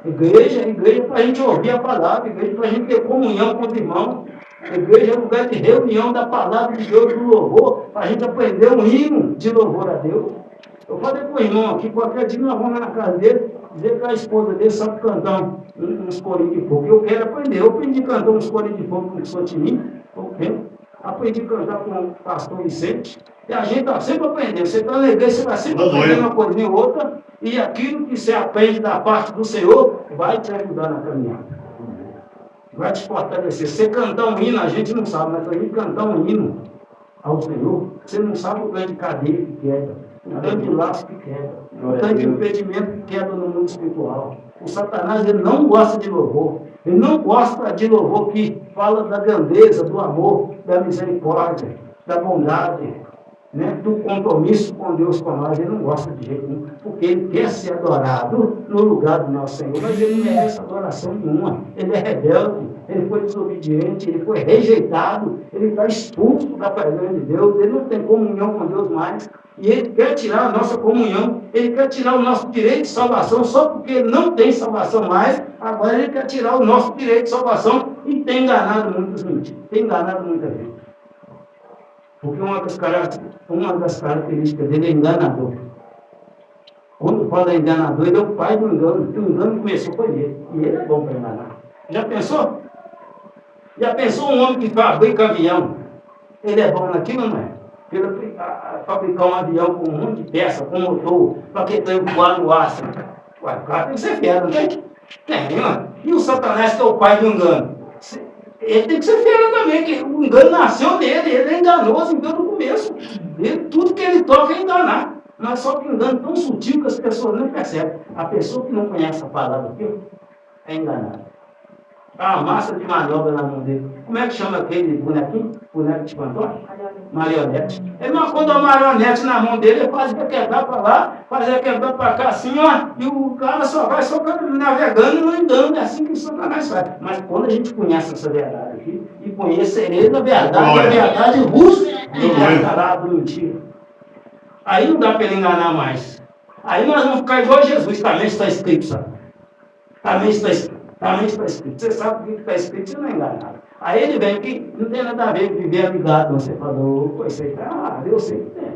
Igreja para a gente ouvir a palavra, igreja para a gente ter comunhão com os irmãos. Igreja é um lugar de reunião da palavra de Deus, do louvor, para a gente aprender um hino de louvor a Deus. Eu falei para o irmão aqui, qualquer dia nós vamos na casa dele, dizer que a esposa dele sabe cantar uns corinhos de fogo. Eu quero aprender. Eu aprendi a cantar uns corinhos de fogo com o Sotininho, aprendi a cantar com o pastor Vicente. E a gente está sempre aprendendo. Você está na igreja, você está sempre aprendendo uma coisinha ou outra, e aquilo que você aprende da parte do Senhor vai te ajudar na caminhada. vai te fortalecer. Você cantar um hino, a gente não sabe, mas para gente cantar um hino ao Senhor, você não sabe o grande cadeia que quebra, o grande laço que quebra, o grande impedimento que quebra no mundo espiritual. O Satanás, ele não gosta de louvor. Ele não gosta de louvor que fala da grandeza, do amor, da misericórdia, da bondade, né, do compromisso com Deus com nós. Ele não gosta de jeito nenhum, porque ele quer ser adorado no lugar do nosso Senhor, mas ele não merece adoração nenhuma. Ele é rebelde, ele foi desobediente, ele foi rejeitado, ele está expulso da presença de Deus, ele não tem comunhão com Deus mais, e ele quer tirar a nossa comunhão, ele quer tirar o nosso direito de salvação, só porque ele não tem salvação mais, agora ele quer tirar o nosso direito de salvação e tem enganado muitas gente, tem enganado muita gente. Porque uma das características dele é enganador. Quando fala enganador, ele é o pai do engano. O engano começou com ele. E ele é bom para enganar. Já pensou? Já pensou um homem que fabrica avião? Ele é bom naquilo, não é? Ele fabricar um avião com um monte de peça, com motor, para que tenha voar no ar. O cara tem que ser fera, não tem? Tem, mano. E o Satanás, que é o pai do engano? Ele tem que ser fera também, que o engano nasceu dele, ele é enganoso então no começo. Tudo que ele toca é enganar. Mas só que engano tão sutil que as pessoas não percebem. A pessoa que não conhece a palavra aqui é enganada. Há uma massa de manobra na mão dele. Como é que chama aquele bonequinho? Boneco de Pantone? Marionete. Ele não quando a marionete na mão dele, ele fazia quebrar para lá, fazia quebrar para cá, assim, ó, e o cara só vai navegando e não andando, é assim que o Satanás faz. Mas quando a gente conhece essa verdade aqui, e conhecerei na verdade, a verdade vos libertará do mentira. Aí não dá para ele enganar mais. Aí nós vamos ficar igual a Jesus, também está escrito, sabe? Também está escrito. Você sabe o que está escrito, você não é enganado. Aí ele vem que não tem nada a ver com viver amigado. Você falou, pô, isso aí tá, eu sei que tem.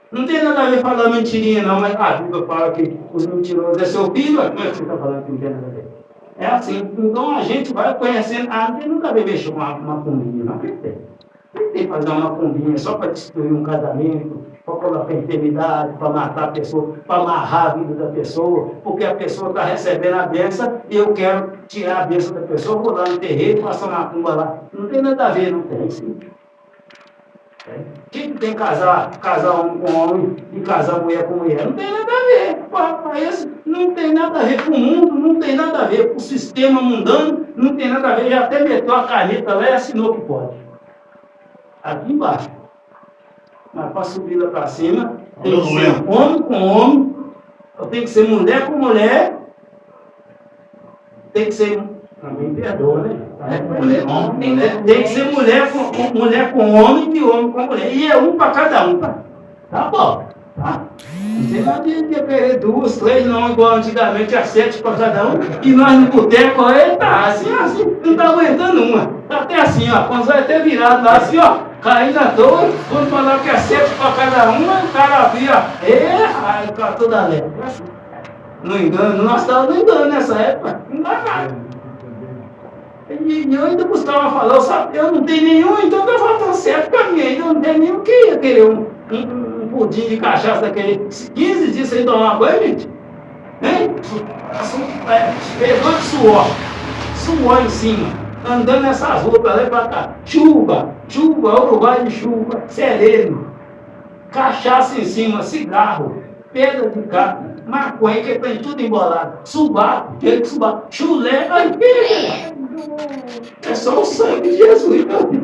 Não tem nada a ver falar mentirinha, não, mas a Bíblia fala que os mentirosos é seu filho, como é que você está falando que não tem nada a ver? É assim, então a gente vai conhecendo, não tem nada a ver mexer com uma pombinha, não tem. Não tem que fazer uma pombinha só para destruir um casamento, para colocar enfermidade, para matar a pessoa, para amarrar a vida da pessoa, porque a pessoa está recebendo a bênção e eu quero tirar a bênção da pessoa, vou lá no terreiro, passar uma tumba lá. Não tem nada a ver, não tem sim. Quem tem que casar homem com homem e casar mulher com mulher? Não tem nada a ver. Para esse, não tem nada a ver com o mundo, não tem nada a ver com o sistema mundano, não tem nada a ver. Já até meteu a caneta lá e assinou que pode. Aqui embaixo. Mas para subir lá para cima, tem que ser homem com homem, tem que ser mulher com mulher, tem que ser. Também perdoa, né? Tem que ser mulher com homem e homem com mulher. E é um para cada um. Tá bom. Tá? Não tem nada de querer 2, 3, não, igual antigamente, a 7 para cada um. E nós no boteco, ele tá assim, não está aguentando uma. Tá até assim, ó. Quando vai até virado lá, assim, ó. Caindo à toa, quando falar que é 7 para cada uma, o cara via, aí o cara toda alegre. Não engano, nós estávamos no engano nessa época, enganado. E eu ainda costumava falar, eu não tenho nenhum, então tá faltando 7 para mim, ainda não tenho nenhum, que ia querer um pudim de cachaça daquele, 15 dias sem tomar banho, gente? Hein? Pegou de suor em cima. Andando nessas ruas para lá e para cá. Chuva, Uruguai de chuva, sereno, cachaça em cima, cigarro, pedra de carne, maconha, que tem tudo embolado, subaco, chulé, é só o sangue de Jesus, meu Deus.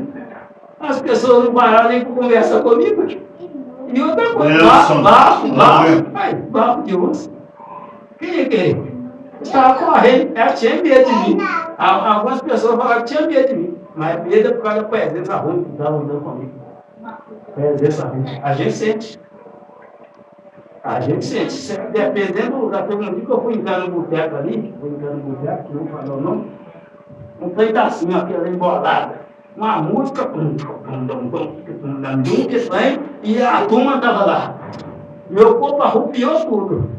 As pessoas não pararam nem para conversar comigo. E outra coisa, bafo de onça. Quem é que estava correndo, ela tinha medo de mim. Algumas pessoas falaram que tinha medo de mim, mas medo é por causa da presença ruim que estava andando comigo. Presença ruim. A gente sente. Dependendo daquele dia que eu fui entrar no boteco ali, que não falou não, um pedacinho aquela embolada, uma música, e a turma estava lá. Meu corpo arrupiou tudo.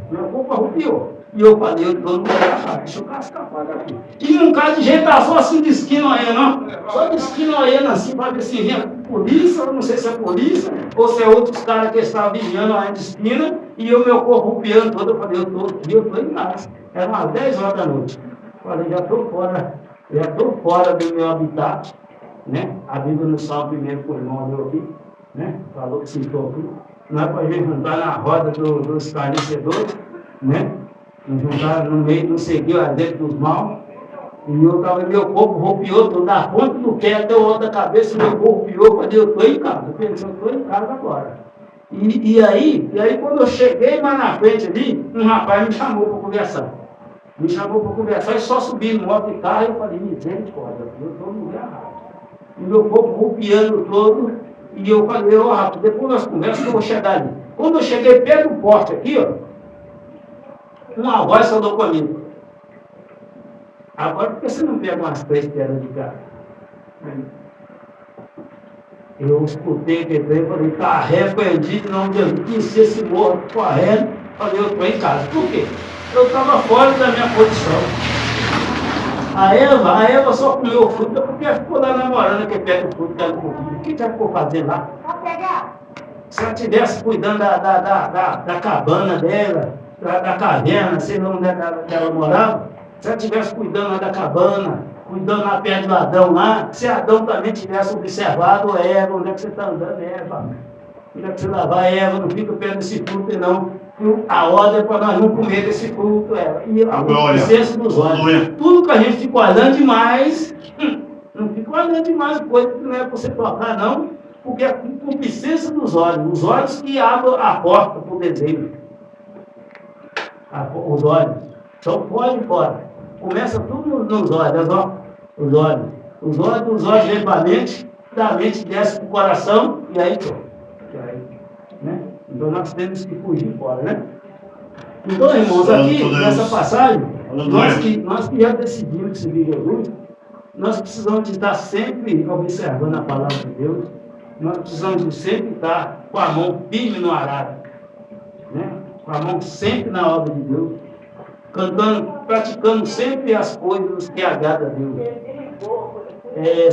E eu falei, eu estou no lugar, deixa eu cascar aqui. E um cara de gente tá só assim de esquina olhando, só de esquina olhando assim, para ver se vinha polícia, não sei se é polícia, ou se é outros caras que estavam vigiando lá de esquina, e o meu corpo rupiando todo, eu falei, eu estou em casa. Era umas 10 horas da noite. Falei, já estou fora Eu já estou fora do meu habitat, né? A Bíblia no Salmo primeiro que o irmão deu aqui, né? Falou que citou aqui. Não é para a gente juntar na roda dos esclarecedores, né? Não juntar no meio, não seguir o exemplo dos maus. E meu corpo rompiou, da ponta do pé até o outro da cabeça, meu corpo rompiou. Eu falei, eu estou em casa. Eu pensei, eu estou em casa agora. E aí, quando eu cheguei mais na frente ali, um rapaz me chamou para conversar. Me chamou para conversar e só subi no moto e carro. Eu falei, misericórdia, eu estou no lugar errado. E meu corpo rompiando todo. E eu falei, ó, rapaz, depois nós conversamos, eu vou chegar ali. Quando eu cheguei perto do poste aqui, ó, uma voz falou comigo. Agora, por que você não pega umas 3 pedras de carro? Eu escutei aquele trem, falei, está arrependido, em nome de Jesus, desci esse morro correndo. Falei, eu estou em casa. Por quê? Eu estava fora da minha posição. A Eva só comeu fruta porque ficou lá namorando, que pega o fruto dela com o filho. O que ela ficou fazendo lá? Se ela estivesse cuidando da cabana dela, da caverna, sei lá onde ela morava, se ela estivesse cuidando lá da cabana, cuidando lá perto do Adão lá, se Adão também tivesse observado, Eva, onde é que você está andando, Eva? Onde é que você vai, Eva? Não fica perto desse fruto, não. A ordem é para nós não comer desse fruto, Eva. E o senso dos olhos. Tudo que a gente fica olhando demais, não fica olhando demais coisa que não é para você tocar, não, porque é concupiscência dos olhos. Os olhos que abrem a porta para o desejo. Os olhos. Então, fora. Começa tudo nos olhos, ó. Os olhos vêm para a mente, da mente desce para o coração, e aí, né? Então nós temos que fugir fora, né? Então, irmãos, aqui nessa passagem, nós que já decidimos seguir Jesus, nós precisamos de estar sempre observando a palavra de Deus, nós precisamos de sempre estar com a mão firme no arado, né? Com a mão sempre na obra de Deus, cantando, praticando sempre as coisas que agradam a Deus,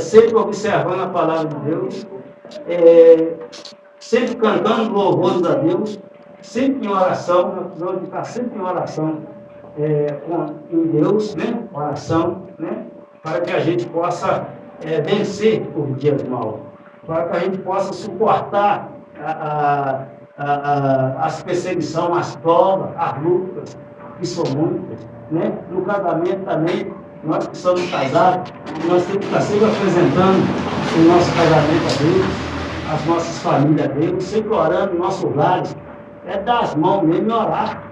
sempre observando a palavra de Deus, sempre cantando louvores a Deus, sempre em oração. Nós precisamos estar sempre em oração em Deus, né? Oração, né? Para que a gente possa vencer os dias maus, para que a gente possa suportar as perseguições, as provas, as lutas, que são muitas, né? No casamento também, nós que somos casados, nós temos que estar sempre apresentando o nosso casamento a Deus, as nossas famílias a Deus, sempre orando em nossos lares. É dar as mãos mesmo e orar.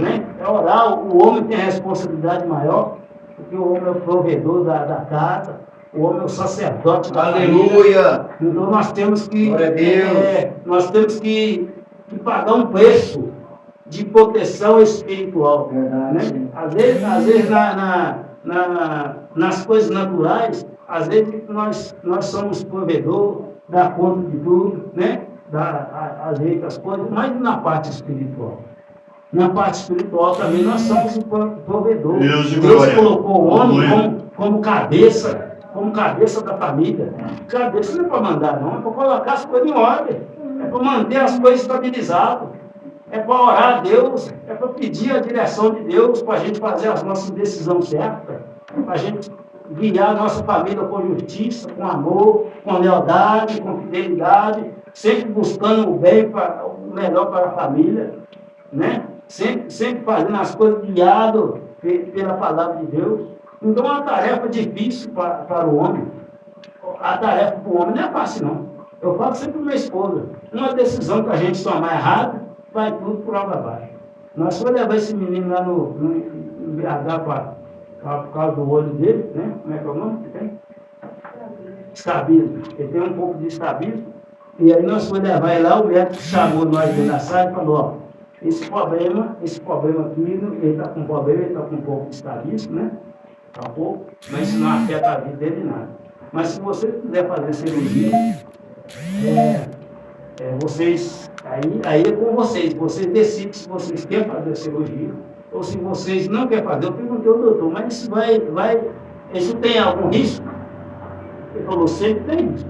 Né? É orar. O homem tem a responsabilidade maior, porque o homem é o provedor da casa, o homem é o sacerdote da família. Então nós temos que pagar um preço de proteção espiritual. Né? Às vezes nas coisas naturais, às vezes nós somos provedor, dá conta de tudo, né? Ajeita as coisas, mas na parte espiritual. Na parte espiritual também nós somos o provedor. Deus colocou o homem como cabeça da família. Cabeça não é para mandar, não, é para colocar as coisas em ordem, é para manter as coisas estabilizadas, é para orar a Deus, é para pedir a direção de Deus, para a gente fazer as nossas decisões certas, para a gente guiar a nossa família com justiça, com amor, com lealdade, com fidelidade, sempre buscando o bem, o melhor para a família, né? Sempre fazendo as coisas guiado pela palavra de Deus. Então é uma tarefa difícil para o homem. A tarefa para o homem não é fácil, não. Eu falo sempre para minha esposa, uma decisão que a gente tomar errada, vai tudo por água abaixo. Nós vamos levar esse menino lá no BH por causa do olho dele, né? Como é que é o nome que tem? Estrabismo. Ele tem um pouco de estrabismo. E aí nós fomos levar ele lá, o médico chamou nós dentro da sala e falou, ó, esse problema aqui, ele está com problema, ele está com um pouco de estrabismo, né? Tá um pouco, mas isso não afeta a vida dele nada. Mas se você quiser fazer cirurgia, vocês, aí é com vocês decidem se vocês querem fazer cirurgia, ou se vocês não querem fazer. Eu perguntei ao doutor, mas isso tem algum risco? Ele falou, sempre tem risco.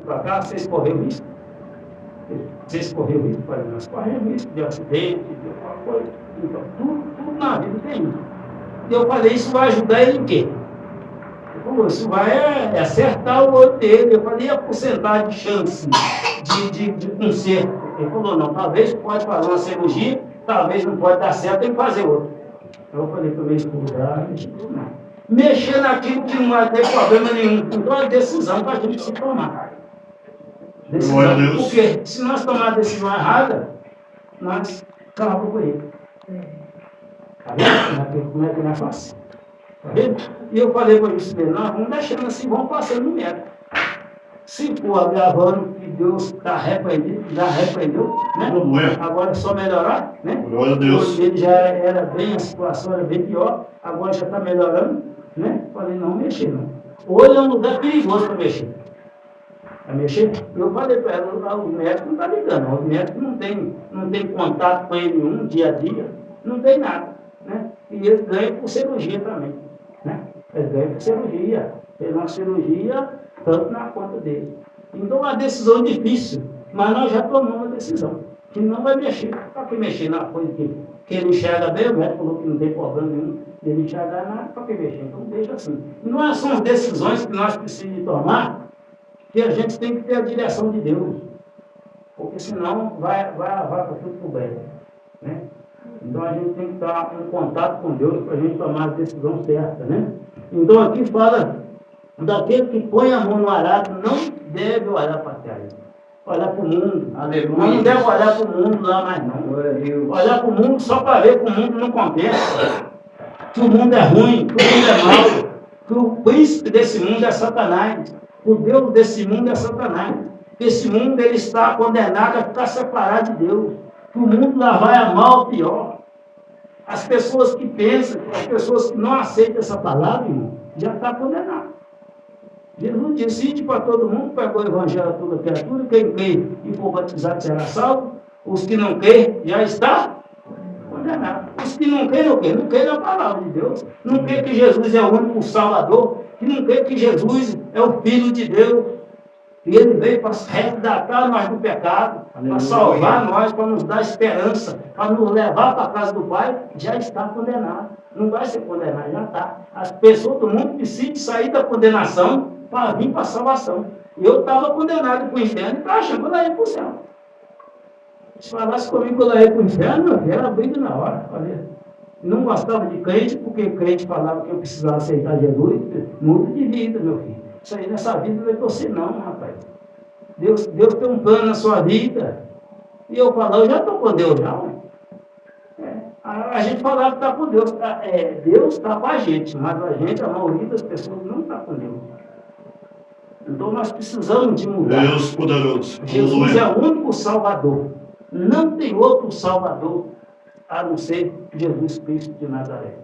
Para cá, vocês correram risco? Vocês correram risco? Eu falei, nós corremos risco de acidente, de alguma coisa. Então, tudo na vida tem risco. E eu falei, isso vai ajudar ele em quê? Pô, isso vai acertar o olho dele. Eu falei, e a porcentagem de chance de conserto? Ele falou, não, talvez pode fazer uma cirurgia, talvez não pode dar certo, tem que fazer outra. Eu falei para o meu esposo, mexer naquilo que não vai ter problema nenhum. Então é decisão para a gente se tomar. Decisão. Glória a Deus. Porque se nós tomarmos a decisão errada, nós acabamos com ele. Tá vendo? Como é que não é fácil? Tá vendo? E eu falei para eles, nós vamos deixando assim, vamos passando no método. Se for agravando que Deus está repreendido, já repreendeu, né? Agora é só melhorar, né? Glória a Deus. Hoje ele já era bem, a situação era bem pior, agora já está melhorando, né? Falei, não mexer não. Hoje é um lugar perigoso para mexer. Para mexer, eu falei para ela, o médico não está ligando, o médico não tem contato com ele nenhum, dia a dia, não tem nada, né? E ele ganha por cirurgia também, né? Ele ganha por cirurgia, fez uma cirurgia tanto na conta dele. Então, uma decisão difícil, mas nós já tomamos a decisão, que não vai mexer. Para que mexer na coisa que ele enxerga bem, o médico falou que não tem problema nenhum dele enxergar nada, para que mexer? Então, deixa assim. E não são decisões que nós precisamos tomar, que a gente tem que ter a direção de Deus, porque senão vai para tudo por bem, né? Então, a gente tem que estar em contato com Deus para a gente tomar a decisão certa, né? Então, aqui fala daquele que põe a mão no arado, não deve olhar para a terra. Olhar para o mundo. Aleluia. Não deve olhar para o mundo lá mais não. Olhar para o mundo só para ver que o mundo não compensa. Que o mundo é ruim, que o mundo é mau. Que o príncipe desse mundo é Satanás. O Deus desse mundo é Satanás. Esse mundo ele está condenado a ficar separado de Deus. Que o mundo lá vai a mal ou pior. As pessoas que pensam, as pessoas que não aceitam essa palavra, irmão, já está condenado. Jesus disse, ide para todo mundo, pregou o evangelho a toda criatura, quem crê e for batizado será salvo, os que não creem já está condenado. Os que não creem o quê? Não creem na palavra de Deus, não creem que Jesus é o único Salvador, que não creem que Jesus é o Filho de Deus, e ele veio para resgatar nós do pecado, para salvar nós, para nos dar esperança, para nos levar para a casa do Pai, já está condenado. Não vai ser condenado, já está. As pessoas do mundo decidem sair da condenação para vir para a salvação. Eu estava condenado para o inferno e estava achando que eu ia para o céu. Se falasse comigo que eu ia para o inferno, era briga na hora. Falei. Não gostava de crente, porque crente falava que eu precisava aceitar Jesus. Muda de vida, meu filho. Isso aí nessa vida não é você não, rapaz. Deus tem um plano na sua vida. E eu falava, eu já estou com Deus já. A gente falava que está com Deus. Deus está com a gente, mas a maioria das pessoas não está com Deus. Então nós precisamos de mudar. Deus poderoso. Jesus é o único Salvador. Não tem outro Salvador a não ser Jesus Cristo de Nazaré.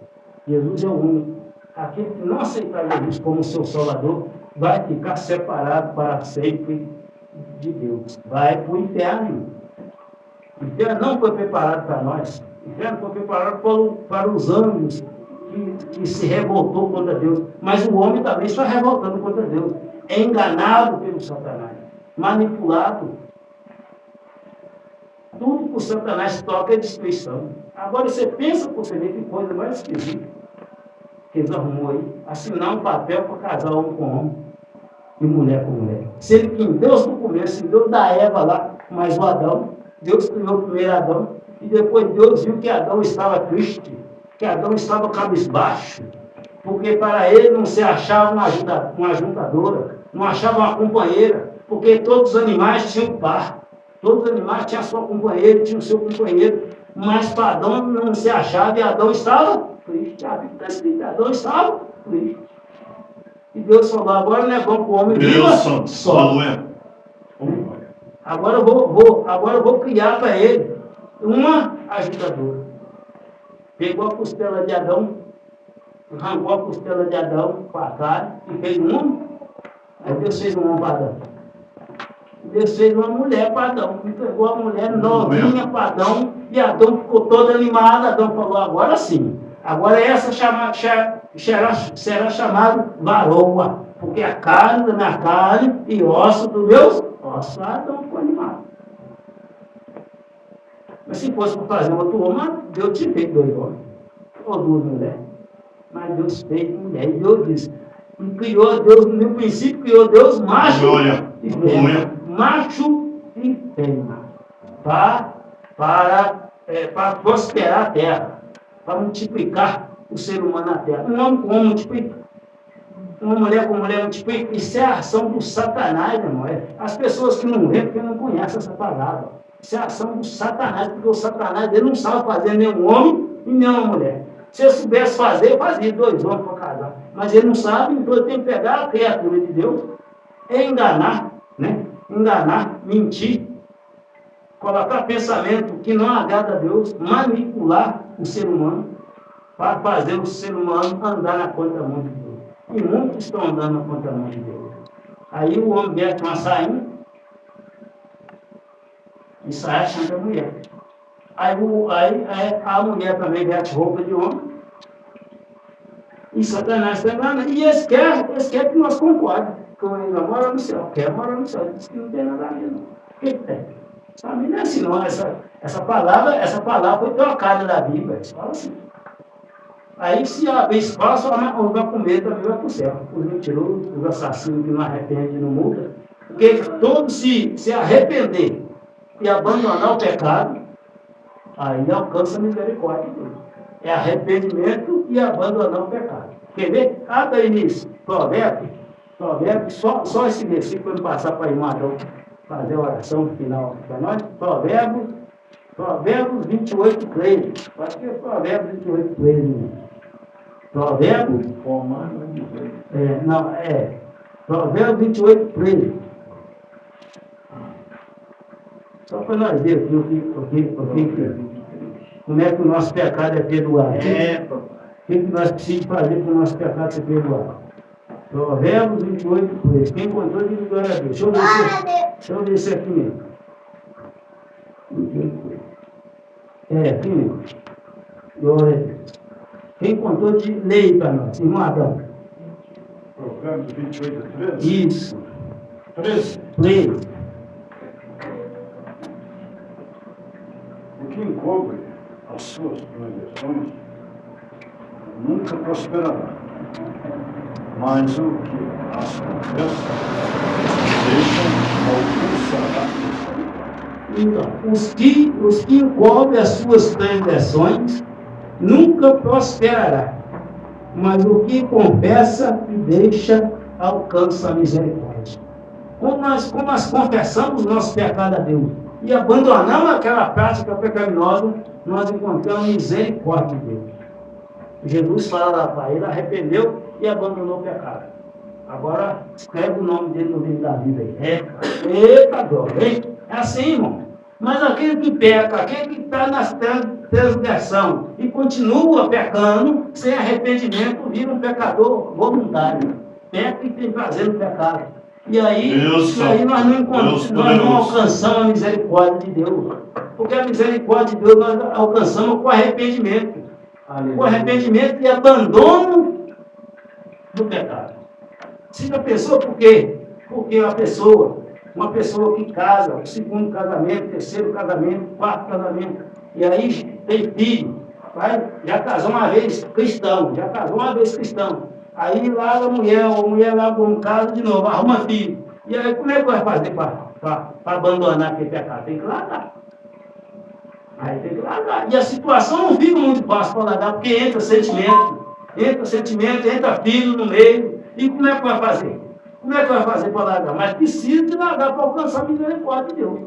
Jesus é o único. Aquele que não aceitar Jesus como seu Salvador vai ficar separado para sempre de Deus. Vai para o inferno. O inferno não foi preparado para nós. O inferno foi preparado para os anjos que se revoltou contra Deus. Mas o homem também está revoltando contra Deus. É enganado pelo Satanás, manipulado. Tudo que o Satanás toca é destruição. Agora você pensa por você ver que coisa mais esquisita que eles arrumou aí. Assinar um papel para casar homem com homem e mulher com mulher. Sendo que em Deus no começo, em Deus da Eva lá, mas o Adão, Deus criou o primeiro Adão, e depois Deus viu que Adão estava triste, que Adão estava cabisbaixo, porque para ele não se achava uma ajuntadora, não achava uma companheira, porque todos os animais tinham par, todos os animais tinham a sua companheira, tinham o seu companheiro, mas para Adão não se achava e Adão estava triste. A Bíblia está escrita, Adão estava triste. E Deus falou, agora não é bom para o homem viva só. Agora eu vou criar para ele uma ajudadora. Pegou a costela de Adão, arrancou a costela de Adão com a carne e fez um homem. Aí Deus fez um homem para Adão. Deus fez uma mulher para Adão. E pegou a mulher novinha para Adão e Adão ficou todo animado. Adão falou, agora sim. Agora essa será chamada varoa, porque a carne da minha carne e osso dos meus ossos. Adão ficou animado. Mas se fosse para fazer outro homem, Deus te fez 2 homens, ou 2 mulheres. Mas Deus fez mulher. E Deus disse, E criou Deus, no princípio criou Deus macho Aleluia. e fêmea. Aleluia. Macho e fêmea. Para prosperar a terra. Para multiplicar o ser humano na terra. Um homem com homem multiplica. Uma mulher com mulher multiplica. Isso é a ação do Satanás, irmão. As pessoas que não veem porque não conhecem essa palavra. Isso é a ação do Satanás, porque o Satanás ele não sabe fazer nem um homem e nem uma mulher. Se ele soubesse fazer, fazia 2 homens para casar. Mas ele não sabe, então ele tem que pegar a criatura de Deus e enganar, né? Enganar, mentir, colocar pensamento que não agrada a Deus, manipular o ser humano para fazer o ser humano andar na contramão de Deus. E muitos estão andando na contramão de Deus. Aí o homem veste uma sainha e sai achando que é mulher. Aí a mulher também veste roupa de homem. E Satanás está enganando. E eles querem que nós concordemos. Que ele mora no céu. Quer morar no céu. Ele diz que não tem nada a ver, não. O que tem? Sabe, não é assim, não. Essa palavra foi trocada da Bíblia. Eles falam assim. Aí, se abrir espaço, vai com medo, também vai para o céu. Os mentirosos, os assassinos que não arrependem, não mudam. Porque todos se arrepender e abandonar o pecado, aí alcança a misericórdia de Deus. É arrependimento e abandonar o pecado. Quer ver? Abre aí nisso. Provérbios, só esse versículo para passar para Irmão fazer a oração final para nós. Provérbios 28, 3. Acho que é Provérbios 28, 3. Provérbios. Provérbios 28, 3. Só para nós ver aqui como é que o nosso pecado é perdoado. O que nós precisamos fazer para o nosso pecado ser perdoado? Provérbios 28, 3. Quem contou de glória a Deus? Deixa eu ver isso aqui mesmo. Aqui mesmo. Glória a Deus. Quem contou de lei para nós? Irmão Adão. Provérbios 28, 13. Isso. 13. 13. O que encobre as suas transgressões nunca prosperará, mas o que as confessa deixam alcançará. Então, os que encobrem as suas transgressões nunca prosperará, mas o que confessa e deixa alcança a misericórdia. Como nós confessamos o nosso pecado a Deus e abandonamos aquela prática pecaminosa, nós encontramos misericórdia de Deus. Jesus fala lá para ele, arrependeu e abandonou o pecado. Agora, escreve o nome dele no livro da vida aí. Eita glória, hein? É assim, irmão. Mas aquele que peca, aquele que está na transgressão e continua pecando, sem arrependimento, vira um pecador voluntário. Peca e tem prazer no pecado. E aí nós não alcançamos a misericórdia de Deus. Porque a misericórdia de Deus nós alcançamos com arrependimento. Com arrependimento e abandono do pecado. Se a pessoa, por quê? Porque uma pessoa que casa, o segundo casamento, terceiro casamento, quarto casamento, e aí tem filho, já casou uma vez cristão, aí lá a mulher lá com casa de novo, arruma filho. E aí como é que vai fazer para abandonar aquele pecado? Tem que largar. Aí tem que largar. E a situação não fica muito fácil para largar, porque entra sentimento, entra filho no meio. E como é que vai fazer? Como é que vai fazer para largar? Mas precisa de largar para alcançar a misericórdia de Deus.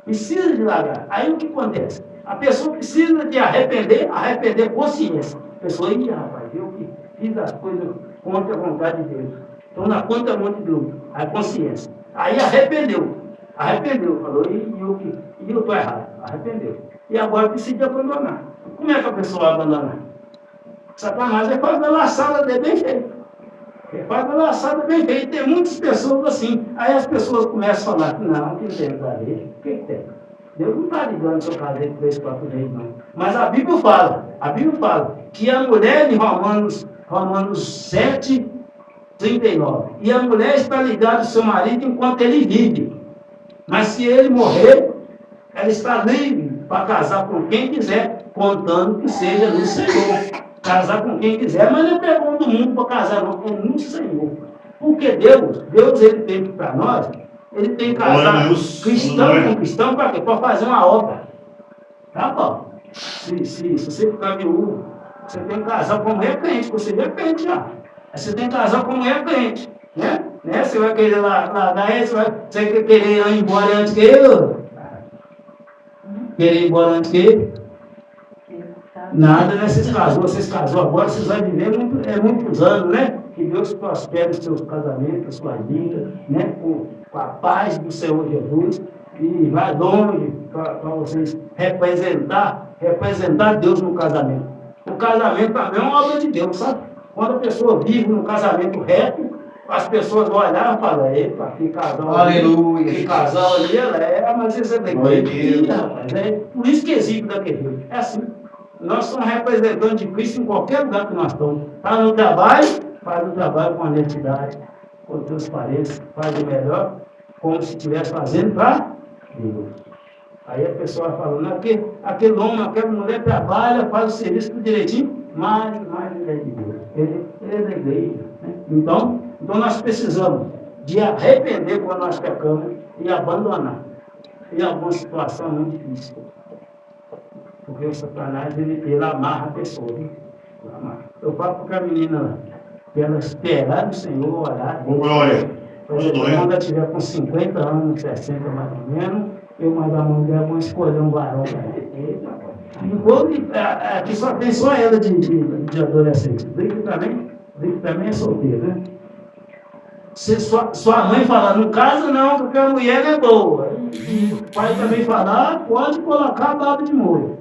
Precisa de largar. Aí o que acontece? A pessoa precisa de arrepender consciência. A pessoa, rapaz, eu que fiz as coisas contra a vontade de Deus. Estou na contramão de Deus. A consciência. Aí arrependeu, falou, e eu estou errado. Arrependeu. E agora precisa abandonar. Como é que a pessoa vai abandonar? Satanás faz a laçada dele bem feito. Ele faz a laçada bem feita. Tem muitas pessoas assim. Aí as pessoas começam a falar que não tem nada a ver. O que tem? Deus não está ligando se eu casei com esse próprio jeito, não. Mas a Bíblia fala que a mulher, em Romanos 7, 39, e a mulher está ligada ao seu marido enquanto ele vive. Mas se ele morrer, ela está livre para casar com quem quiser, contando que seja no Senhor. casar com quem quiser, mas não é pergunta do mundo para casar, não, é no Senhor. Porque Deus ele tem para nós, ele tem que casar cristão com cristão para quê? Para fazer uma obra. Tá bom? Se você ficar viúvo, você tem que casar com mulher crente, você já é crente já. Você tem que casar com mulher crente, né? Você vai querer lá você vai querer ir embora antes que eu? Querer ir embora antes que ele? Nada, né? Vocês casou agora, vocês vão viver muitos anos, né? Que Deus prospere os seus casamentos, as suas vidas, né? Com a paz do Senhor Jesus. E vai longe para vocês representar Deus no casamento. O casamento também é uma obra de Deus, sabe? Quando a pessoa vive num casamento reto, as pessoas vão olhar e falar, epa, que casal Aleluia. ali, que casal ali, mas isso é daqui, rapaz. Por isso que existe daquele jeito. É assim. Nós somos representantes de Cristo em qualquer lugar que nós estamos. Está no trabalho, faz o trabalho com honestidade, com transparência, faz o melhor, como se estivesse fazendo para Deus. Aí a pessoa vai falando, aquele homem, aquela mulher trabalha, faz o serviço tudo direitinho, mas ele é de Deus. Ele é da igreja. Né? Então nós precisamos de arrepender quando nós pecamos e abandonar. E alguma situação muito difícil. Porque o Satanás, ele amarra a pessoa. Viu? Eu falo para a menina lá, que ela esperar no Senhor, orar. Glória. Quando ela estiver com 50 anos, 60 mais ou menos, eu mando a mão dela, vou escolher um varão para ela. Enquanto aqui só tem só ela de adolescente. Drico também é solteiro, né? Se sua mãe falar, não casa não, porque a mulher é boa. E o pai também falar, pode colocar a baba de molho.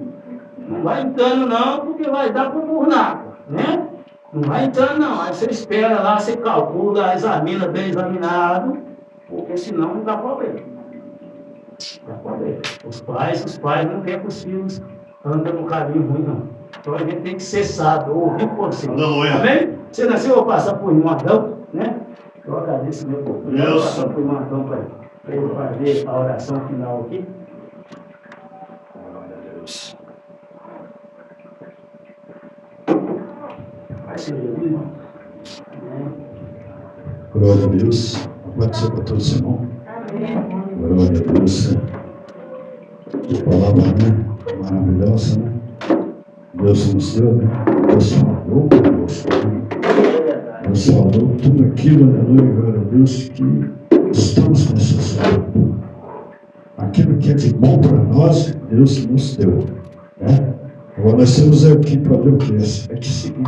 Não vai entrando não, porque vai dar para o burnaco, né? Não vai entrando não. Aí você espera lá, você calcula, examina bem examinado, porque senão não dá problema. Dá problema. Os pais não querem que os filhos andem no caminho ruim, não. Então a gente tem que ser sábio, ouvir o conselho. Amém? Você nasceu, eu vou passar por irmãozão, né? Eu agradeço meu povo. Eu vou passar por irmãozão para ele fazer a oração final aqui. Glória a Deus. Glória a Deus. Pode ser para todos os irmãos. Glória a Deus. Que palavra, né? Maravilhosa, né? Deus nos deu, né? Deus falou conosco. Deus falou tudo aquilo, aleluia, glória a Deus, que estamos necessitando. Aquilo que é de bom para nós, Deus nos deu. Né? Agora nós temos aqui para ver o que é que seguir.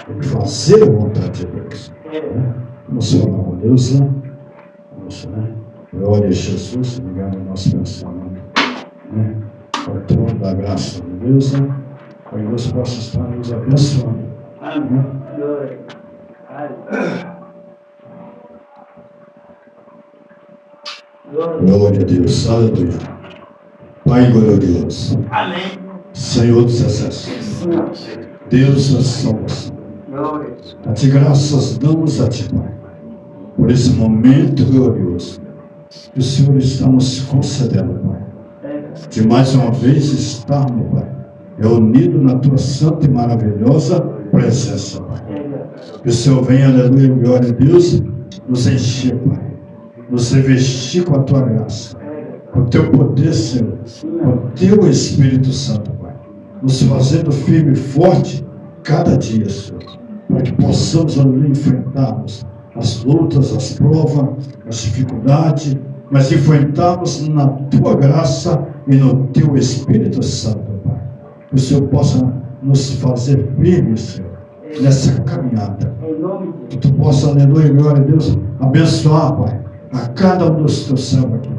Tem que fazer a vontade de Deus. Né? Vamos falar com Deus, né? Vamos, né? Glória a Jesus, ligado ao nosso pensamento. Né? Para o trono da graça de Deus, né? Para que Deus possa estar nos abençoando. Amém. Glória a Deus, aleluia. Pai glorioso. Amém. Senhor dos exércitos. Deus da salvação. A ti graças damos a ti, Pai, por esse momento glorioso que o Senhor está nos concedendo, Pai. De mais uma vez estarmos, Pai, reunidos na tua santa e maravilhosa presença, Pai. Que o Senhor venha, aleluia, glória a Deus, nos encher, Pai. Nos revestir com a tua graça, com o teu poder, Senhor, com o teu Espírito Santo, Pai. Nos fazendo firme e forte cada dia, Senhor. Para que possamos, aleluia, enfrentarmos as lutas, as provas, as dificuldades, mas enfrentarmos na tua graça e no teu Espírito Santo, Pai. Que o Senhor possa nos fazer firmes, Senhor, nessa caminhada. Que tu possa, aleluia, glória a Deus, abençoar, Pai, a cada um dos teus servos aqui.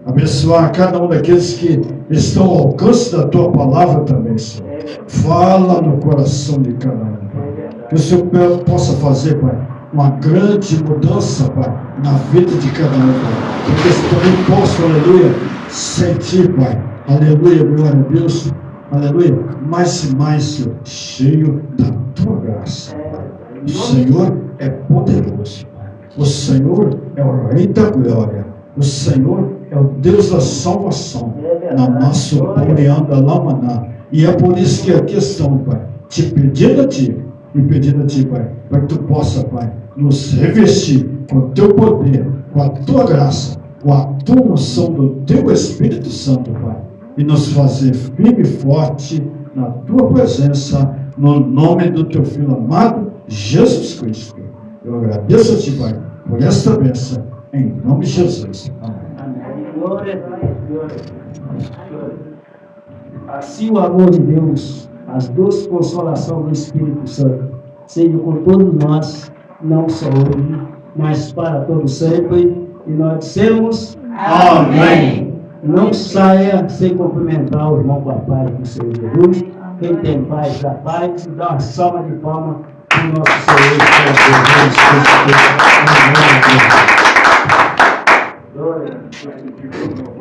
Abençoar a cada um daqueles que estão ao alcance da tua palavra também, Senhor. Fala no coração de cada um, Pai. Que o Senhor possa fazer, Pai, uma grande mudança, Pai, na vida de cada um, Pai. Que eles também possam, aleluia, sentir, Pai, aleluia, glória a Deus, aleluia, mais e mais, Senhor, cheio da tua graça, Pai. O Senhor é poderoso, Pai. O Senhor é o Rei da Glória. O Senhor é o Deus da salvação. Na nossa Orianda Lamaná. E é por isso que aqui estão, Pai, te pedindo a Ti, e pedindo a Ti, Pai, para que Tu possa, Pai, nos revestir com o Teu poder, com a Tua graça, com a Tua unção do Teu Espírito Santo, Pai, e nos fazer firme e forte na Tua presença, no nome do Teu Filho amado, Jesus Cristo. Eu agradeço a Ti, Pai, por esta bênção, em nome de Jesus. Amém. Glória a Deus, glória a Deus. Assim o amor de Deus, as doces consolações do Espírito Santo, seja com todos nós, não só hoje, mas para todo sempre, e nós dissemos Amém. Não saia sem cumprimentar o irmão com a paz do Senhor Jesus. Quem tem paz, dá paz, e dá uma salva de palmas para o nosso Senhor Jesus Cristo. Glória a Deus.